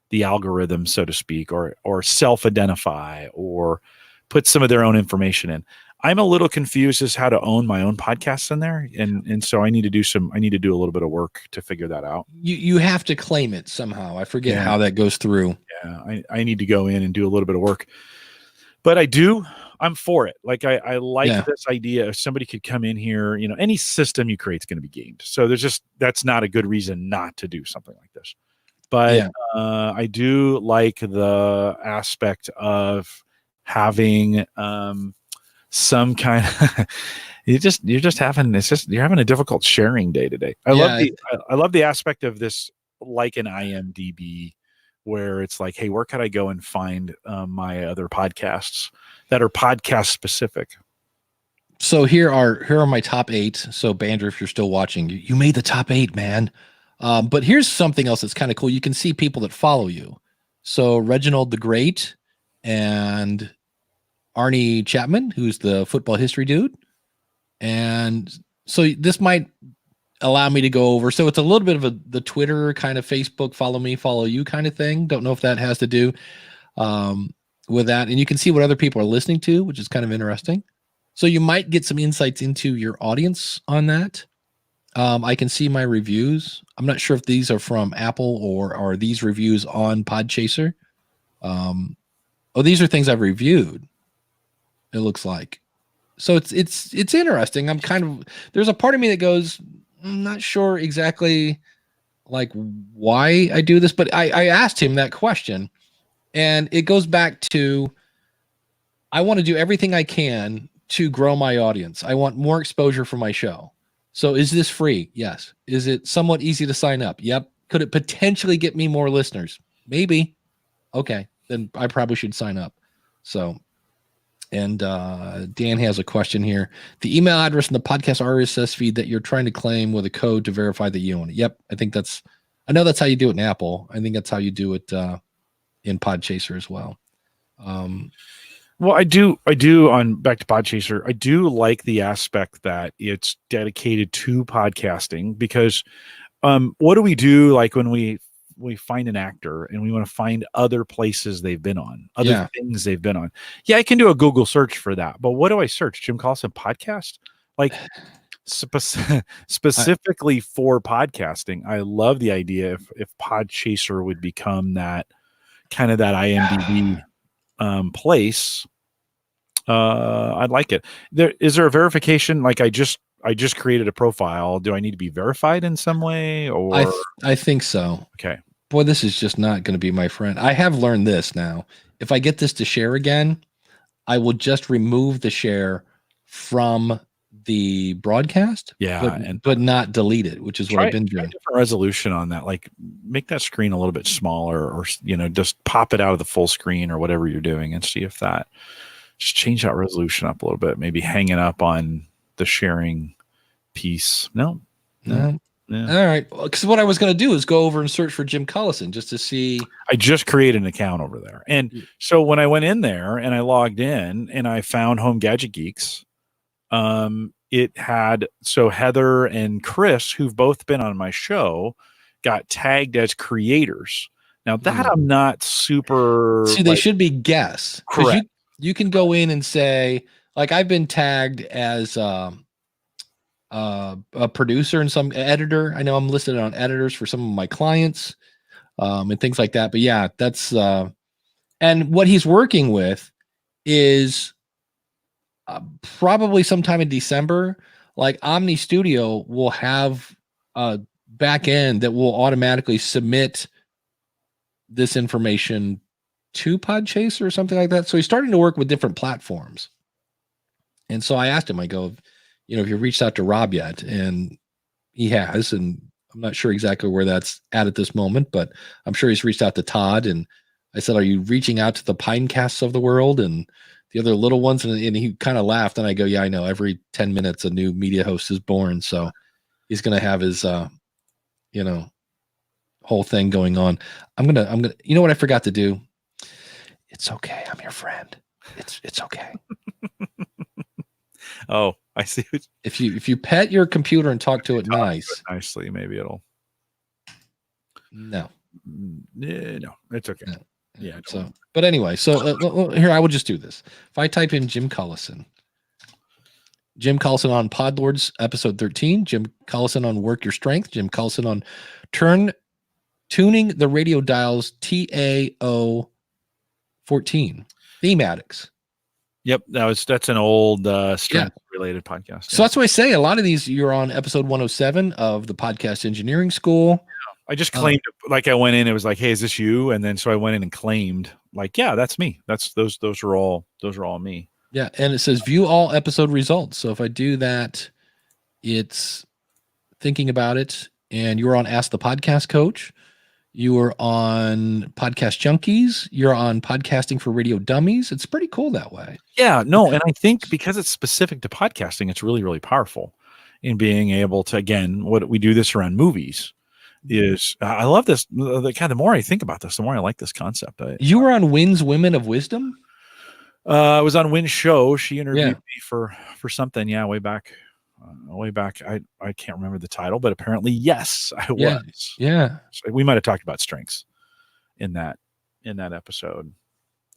the algorithm, so to speak, or self-identify or put some of their own information in. I'm a little confused as how to own my own podcasts in there. And so I need to do a little bit of work to figure that out. You have to claim it somehow. I forget how that goes through. Yeah. I need to go in and do a little bit of work, but I'm for it. Like I like this idea of somebody could come in here, any system you create is going to be gamed. So that's not a good reason not to do something like this. But I do like the aspect of having some kind of you're having a difficult sharing day today. I love the aspect of this, like an IMDb, where it's like, hey, where could I go and find my other podcasts that are podcast specific? So here are my top 8. So Bandra, if you're still watching, you made the top 8, man. But here's something else that's kind of cool. You can see people that follow you. So Reginald the Great and Arnie Chapman, who's the football history dude. And so this might allow me to go over. So it's a little bit of the Twitter kind of Facebook, follow me, follow you kind of thing. Don't know if that has to do with that. And you can see what other people are listening to, which is kind of interesting. So you might get some insights into your audience on that. I can see my reviews. I'm not sure if these are from Apple or are these reviews on Podchaser. These are things I've reviewed. It looks like. So it's interesting. There's a part of me that goes, I'm not sure exactly like why I do this, but I asked him that question, and it goes back to, I want to do everything I can to grow my audience. I want more exposure for my show. So is this free? Yes. Is it somewhat easy to sign up? Yep. Could it potentially get me more listeners? Maybe. Okay. Then I probably should sign up. So, and Dan has a question here. The email address in the podcast RSS feed that you're trying to claim with a code to verify that you own it. Yep. I know that's how you do it in Apple. I think that's how you do it in Podchaser as well. Well, I do on back to Podchaser. I do like the aspect that it's dedicated to podcasting, because what do we do like when we find an actor and we want to find other places they've been on, other things they've been on? Yeah, I can do a Google search for that, but what do I search? Jim Collison podcast? Like specifically for podcasting. I love the idea if Podchaser would become that kind of that IMDb place. I'd like it. Is there a verification? Like I just I just created a profile. Do I need to be verified in some way, or I think so. okay? Boy, this is just not going to be my friend. I have learned this now. If I get this to share again, I will just remove the share from the broadcast. Yeah, but not delete it, which is what I've been doing. Different resolution on that. Like make that screen a little bit smaller, or just pop it out of the full screen or whatever you're doing, and see if that just change that resolution up a little bit. Maybe hang it up on the sharing piece. No. Yeah. All right. Because what I was going to do is go over and search for Jim Collison just to see. I just created an account over there. And so when I went in there and I logged in and I found Home Gadget Geeks, it had, so Heather and Chris, who've both been on my show, got tagged as creators. Now that I'm not super. See, they should be guests. Correct. You can go in and say, like, I've been tagged as a producer and some editor. I know I'm listed on editors for some of my clients and things like that. But yeah, that's and what he's working with is probably sometime in December. Like Omni Studio will have a back end that will automatically submit this information to Podchaser or something like that. So he's starting to work with different platforms. And so I asked him, I go, have you reached out to Rob yet? And he has, and I'm not sure exactly where that's at this moment, but I'm sure he's reached out to Todd. And I said, are you reaching out to the Pinecasts of the world and the other little ones? And he kind of laughed. And I go, yeah, I know. Every 10 minutes, a new media host is born. So he's going to have his, whole thing going on. I'm going to, you know what I forgot to do? It's okay. I'm your friend. It's okay. Oh, I see. If you pet your computer and talk to it nicely, maybe it'll. No, it's okay. No. Yeah. So, but anyway, so here I will just do this. If I type in Jim Collison on Podlords episode 13, Jim Collison on Work Your Strength, Jim Collison on Tuning the Radio Dials TAO 14 thematics. Yep, that's an old strength related podcast. So that's what I say. A lot of these, you're on episode 107 of the Podcast Engineering School. I just claimed, like I went in, it was like, hey, is this you? And then so I went in and claimed, like, yeah, that's me. That's those are all me. Yeah, and it says view all episode results. So if I do that, it's thinking about it. And you're on Ask the Podcast Coach. You were on Podcast Junkies. You're on Podcasting for Radio Dummies. It's pretty cool that way. Yeah, no, and I think because it's specific to podcasting, it's really, really powerful in being able to, again, what we do this around movies is, I love this. The more I think about this, the more I like this concept. You were on Wynn's Women of Wisdom? I was on Wynn's show. She interviewed me for something, way back. I can't remember the title, but apparently, yes, I was. Yeah. So we might have talked about strengths in that episode.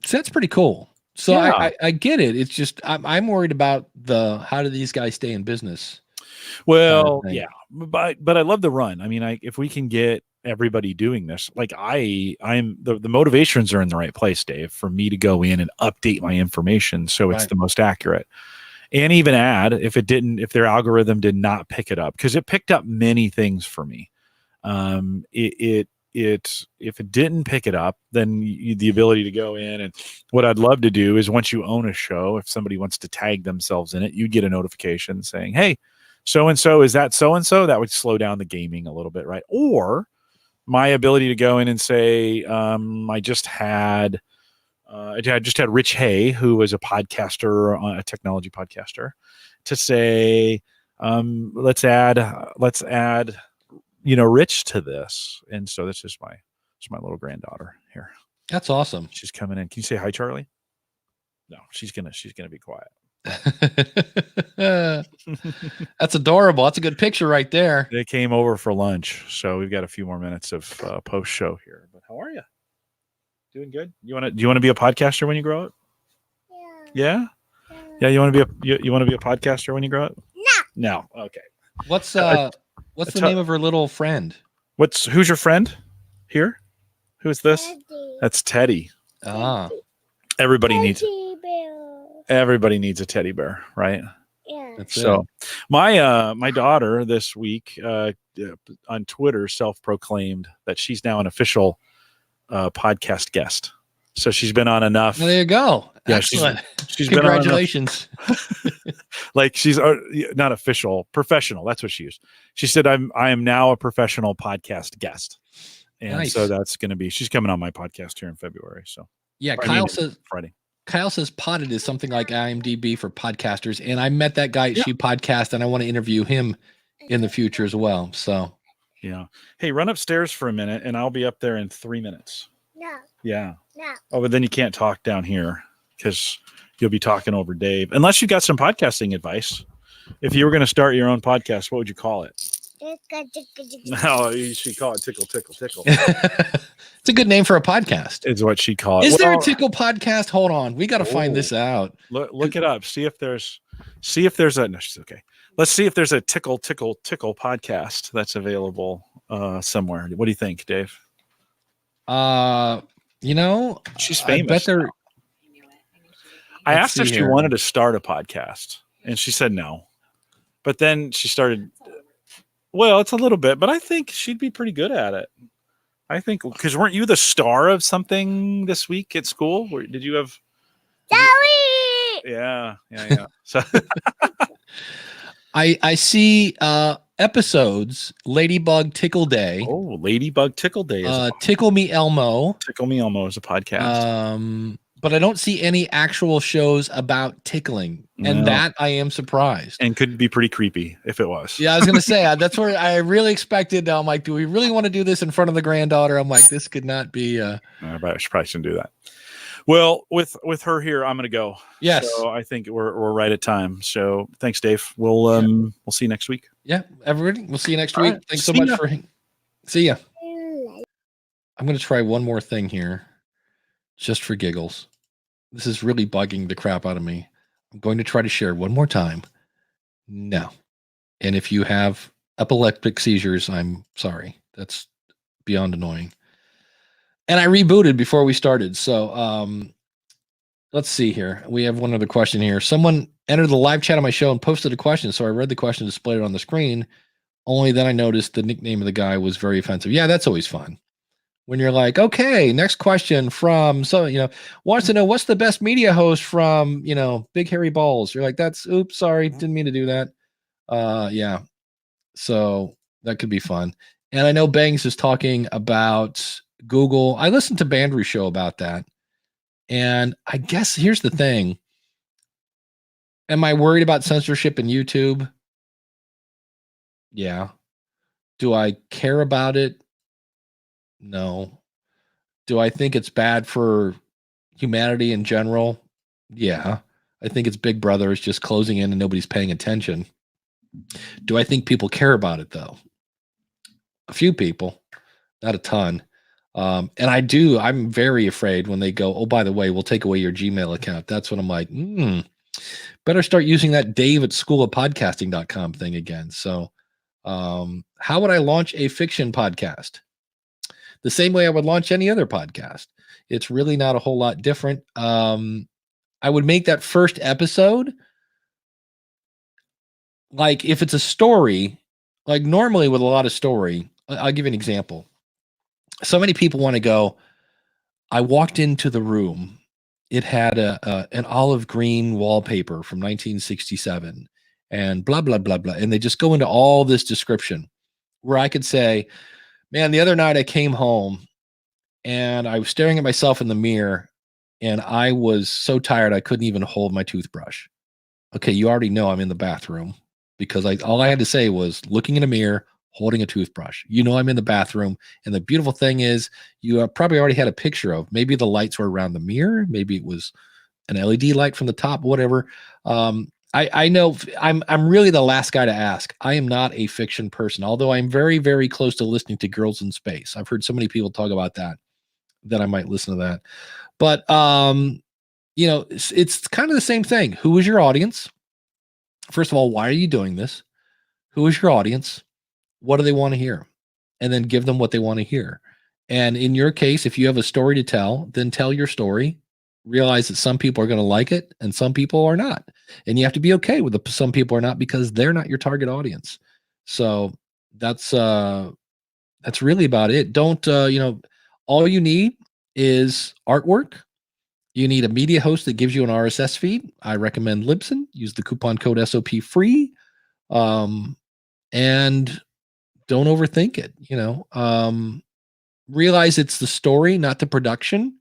So that's pretty cool. So I get it. It's just I'm worried about how do these guys stay in business? Well, yeah, but I love the run. I mean, if we can get everybody doing this, like I'm the motivations are in the right place, Dave, for me to go in and update my information so it's the most accurate. And even add if their algorithm did not pick it up, because it picked up many things for me. If it didn't pick it up, then the ability to go in, and what I'd love to do is once you own a show, if somebody wants to tag themselves in it, you'd get a notification saying, hey, so-and-so, is that so-and-so? That would slow down the gaming a little bit, right? Or my ability to go in and say, I just had Rich Hay, who was a podcaster, a technology podcaster, to say, let's add, Rich to this. And so this is my little granddaughter here. That's awesome. She's coming in. Can you say hi, Charlie? No, she's gonna be quiet. That's adorable. That's a good picture right there. They came over for lunch, so we've got a few more minutes of post show here. But how are you? Doing good. Do you want to be a podcaster when you grow up? Yeah. Yeah. You want to be a podcaster when you grow up? No. Okay. What's the name of her little friend? Who's your friend here? Who's this? Teddy. That's Teddy. Ah. Everybody needs Teddy bear. Everybody needs a teddy bear, right? Yeah. That's So my daughter this week on Twitter self-proclaimed that she's now an official podcast guest. So she's been on enough. Well, there you go. Yeah, Excellent. she's been on enough. Congratulations. Like she's not official, professional. That's what she used. She said, I am now a professional podcast guest. And Nice. so that's going to be, she's coming on my podcast here in February. So yeah, Kyle says Potted is something like IMDb for podcasters. And I met that guy at She Podcast, and I want to interview him in the future as well. So yeah. Hey, run upstairs for a minute and I'll be up there in 3 minutes. No. Yeah. No. Oh, but then you can't talk down here because you'll be talking over Dave. Unless you got some podcasting advice. If you were going to start your own podcast, what would you call it? No, you should call it Tickle, Tickle, Tickle. It's a good name for a podcast. Is what she called it. Is there a Tickle podcast? Hold on. We got to find this out. Look it up. See if there's a, no, she's okay. Let's see if there's a Tickle, Tickle, Tickle podcast that's available somewhere. What do you think, Dave? She's famous. I asked her if she wanted to start a podcast, and she said no. But then she started. Well, it's a little bit, but I think she'd be pretty good at it. I think because weren't you the star of something this week at school? Did you have? Zoe! Yeah. So I see episodes. Ladybug Tickle Day. Oh, Ladybug Tickle Day. Tickle Me Elmo. Tickle Me Elmo is a podcast. But I don't see any actual shows about tickling, and that I am surprised. And could be pretty creepy if it was. Yeah, I was going to say that's where I really expected. I'm like, do we really want to do this in front of the granddaughter? I'm like, this could not be. I probably shouldn't do that. Well, with her here, I'm going to go. Yes. So I think we're right at time. So thanks, Dave. We'll see you next week. Yeah, everybody. We'll see you next week. Right. Thanks so much for. See ya. I'm going to try one more thing here, just for giggles. This is really bugging the crap out of me. I'm going to try to share one more time. No. And if you have epileptic seizures, I'm sorry. That's beyond annoying. And I rebooted before we started. So let's see here. We have one other question here. Someone entered the live chat of my show and posted a question. So I read the question, displayed it on the screen. Only then I noticed the nickname of the guy was very offensive. Yeah, that's always fun. When you're like, okay, next question from, wants to know what's the best media host from, Big Hairy Balls. You're like, oops, sorry, didn't mean to do that. Yeah. So that could be fun. And I know Bangs is talking about Google. I listened to Bandry's show about that. And I guess here's the thing. Am I worried about censorship in YouTube? Yeah. Do I care about it? No. Do I think it's bad for humanity in general? Yeah. I think it's Big Brother is just closing in and nobody's paying attention. Do I think people care about it though? A few people, not a ton. And I'm very afraid when they go, oh, by the way, we'll take away your Gmail account. That's when I'm like, better start using that Dave at schoolofpodcasting.com thing again. So how would I launch a fiction podcast? The same way I would launch any other podcast. It's really not a whole lot different. I would make that first episode, like if it's a story, like normally with a lot of story, I'll give you an example. So many people want to go, I walked into the room. It had an olive green wallpaper from 1967 and blah, blah, blah, blah. And they just go into all this description where I could say, man, the other night I came home and I was staring at myself in the mirror and I was so tired I couldn't even hold my toothbrush. Okay, you already know I'm in the bathroom because all I had to say was looking in a mirror, holding a toothbrush. You know I'm in the bathroom. And the beautiful thing is you probably already had a picture of maybe the lights were around the mirror. Maybe it was an LED light from the top, whatever. I know I'm really the last guy to ask. I am not a fiction person, although I'm very, very close to listening to Girls in Space. I've heard so many people talk about that I might listen to that. But, it's kind of the same thing. Who is your audience? First of all, why are you doing this? Who is your audience? What do they want to hear? And then give them what they want to hear. And in your case, if you have a story to tell, then tell your story. Realize that some people are going to like it and some people are not. and you have to be okay with some people are not, because they're not your target audience. So that's really about it. Don't all you need is artwork. You need a media host that gives you an RSS feed. I recommend Libsyn. Use the coupon code SOP free. And don't overthink it. Realize it's the story, not the production.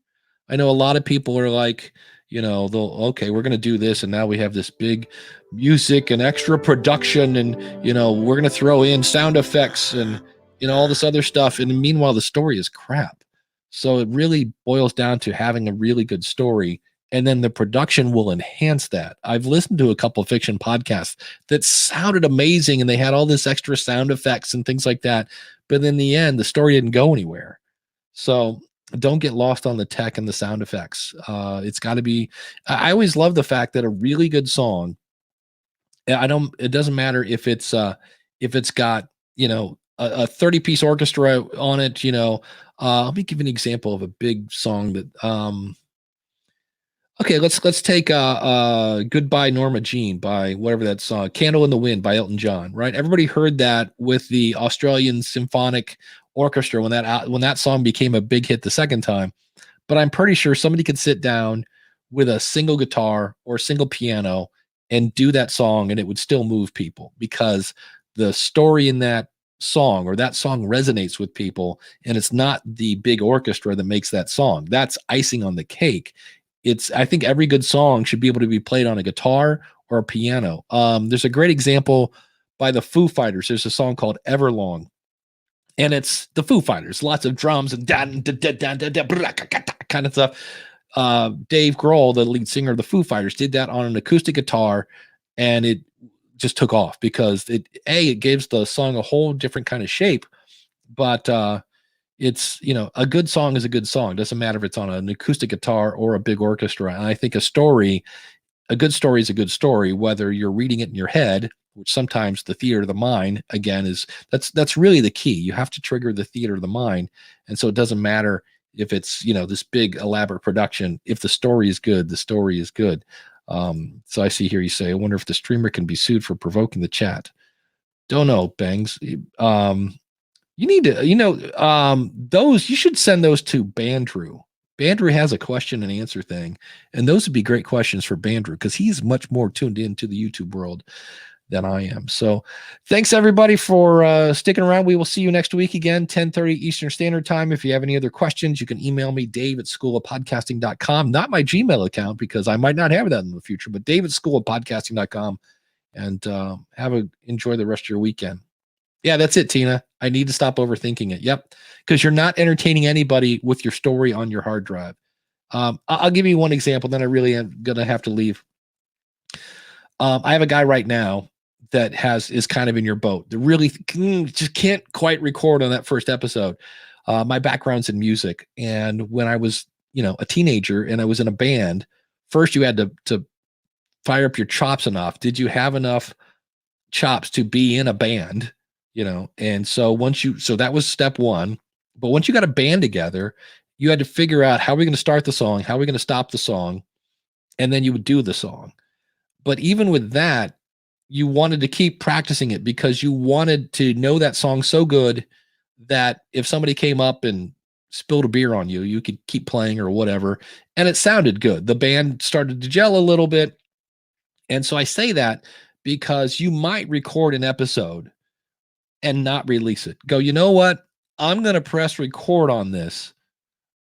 I know a lot of people are like, okay, we're going to do this, and now we have this big music and extra production, and we're going to throw in sound effects and all this other stuff, and meanwhile the story is crap. So it really boils down to having a really good story, and then the production will enhance that. I've listened to a couple of fiction podcasts that sounded amazing, and they had all this extra sound effects and things like that, but in the end the story didn't go anywhere. So don't get lost on the tech and the sound effects. It's got to be. I always love the fact that a really good song. It doesn't matter if it's got a 30-piece orchestra on it. Let me give an example of a big song that. Okay, let's take "Goodbye Norma Jean" by whatever that song, "Candle in the Wind" by Elton John. Right, everybody heard that with the Australian Symphonic Orchestra when that song became a big hit the second time. But I'm pretty sure somebody could sit down with a single guitar or a single piano and do that song, and it would still move people, because the story in that song, or that song, resonates with people, and it's not the big orchestra that makes that song. That's icing on the cake. I think every good song should be able to be played on a guitar or a piano. There's a great example by the Foo Fighters. There's a song called "Everlong," and it's the Foo Fighters, lots of drums and kind of stuff. Dave Grohl, the lead singer of the Foo Fighters, did that on an acoustic guitar, and it just took off because it gives the song a whole different kind of shape. But it's, a good song is a good song. It doesn't matter if it's on an acoustic guitar or a big orchestra. And I think a good story is a good story, whether you're reading it in your head, which sometimes the theater of the mind, again, that's really the key. You have to trigger the theater of the mind. And so it doesn't matter if it's, this big elaborate production. If the story is good, the story is good. So I see here you say, I wonder if the streamer can be sued for provoking the chat. Don't know, Bangs. You need to, those, you should send those to Bandrew. Bandrew has a question and answer thing, and those would be great questions for Bandrew, because he's much more tuned into the YouTube world than I am. So thanks everybody for sticking around. We will see you next week again, 10:30 Eastern Standard Time. If you have any other questions, you can email me, dave@schoolofpodcasting.com, not my Gmail account, because I might not have that in the future, but dave@schoolofpodcasting.com, and enjoy the rest of your weekend. Yeah, that's it, Tina. I need to stop overthinking it. Yep. Because you're not entertaining anybody with your story on your hard drive. I'll give you one example, then I really am going to have to leave. I have a guy right now that is kind of in your boat. They really just can't quite record on that first episode. My background's in music. And when I was, a teenager and I was in a band, first you had to fire up your chops enough. Did you have enough chops to be in a band? And so so that was step one. But once you got a band together, you had to figure out, how are we going to start the song? How are we going to stop the song? And then you would do the song. But even with that, you wanted to keep practicing it, because you wanted to know that song so good that if somebody came up and spilled a beer on you, you could keep playing or whatever. And it sounded good. The band started to gel a little bit. And so I say that because you might record an episode and not release it. Go, you know what? I'm going to press record on this,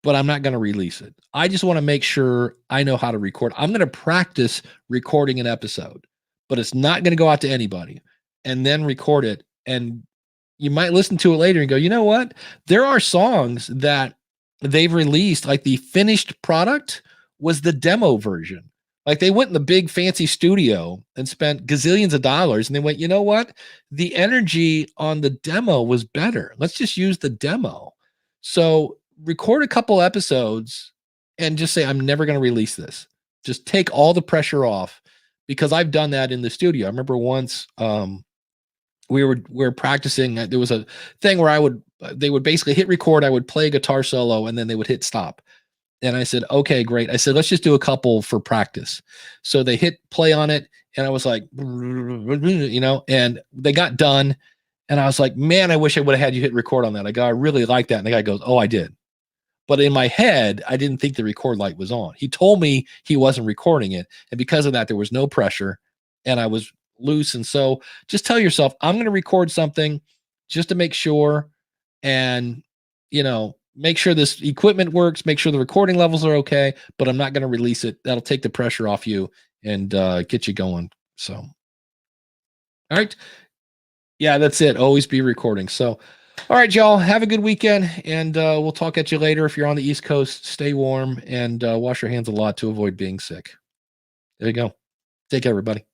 but I'm not going to release it. I just want to make sure I know how to record. I'm going to practice recording an episode, but it's not going to go out to anybody, and then record it. And you might listen to it later and go, you know what? There are songs that they've released, like the finished product was the demo version. Like they went in the big fancy studio and spent gazillions of dollars, and they went, you know what? The energy on the demo was better. Let's just use the demo. So record a couple episodes and just say, I'm never going to release this. Just take all the pressure off, because I've done that in the studio. I remember once we were practicing. There was a thing where they would basically hit record. I would play a guitar solo, and then they would hit stop. And I said, okay, great. I said, let's just do a couple for practice. So they hit play on it. And I was like, and they got done. And I was like, man, I wish I would have had you hit record on that. I go, I really like that. And the guy goes, oh, I did. But in my head, I didn't think the record light was on. He told me he wasn't recording it. And because of that, there was no pressure and I was loose. And so just tell yourself, I'm going to record something just to make sure and, make sure this equipment works, make sure the recording levels are okay, but I'm not going to release it. That'll take the pressure off you and get you going. So, all right. Yeah, that's it. Always be recording. So, all right, y'all, have a good weekend, and we'll talk at you later. If you're on the East Coast, stay warm and wash your hands a lot to avoid being sick. There you go. Take care, everybody.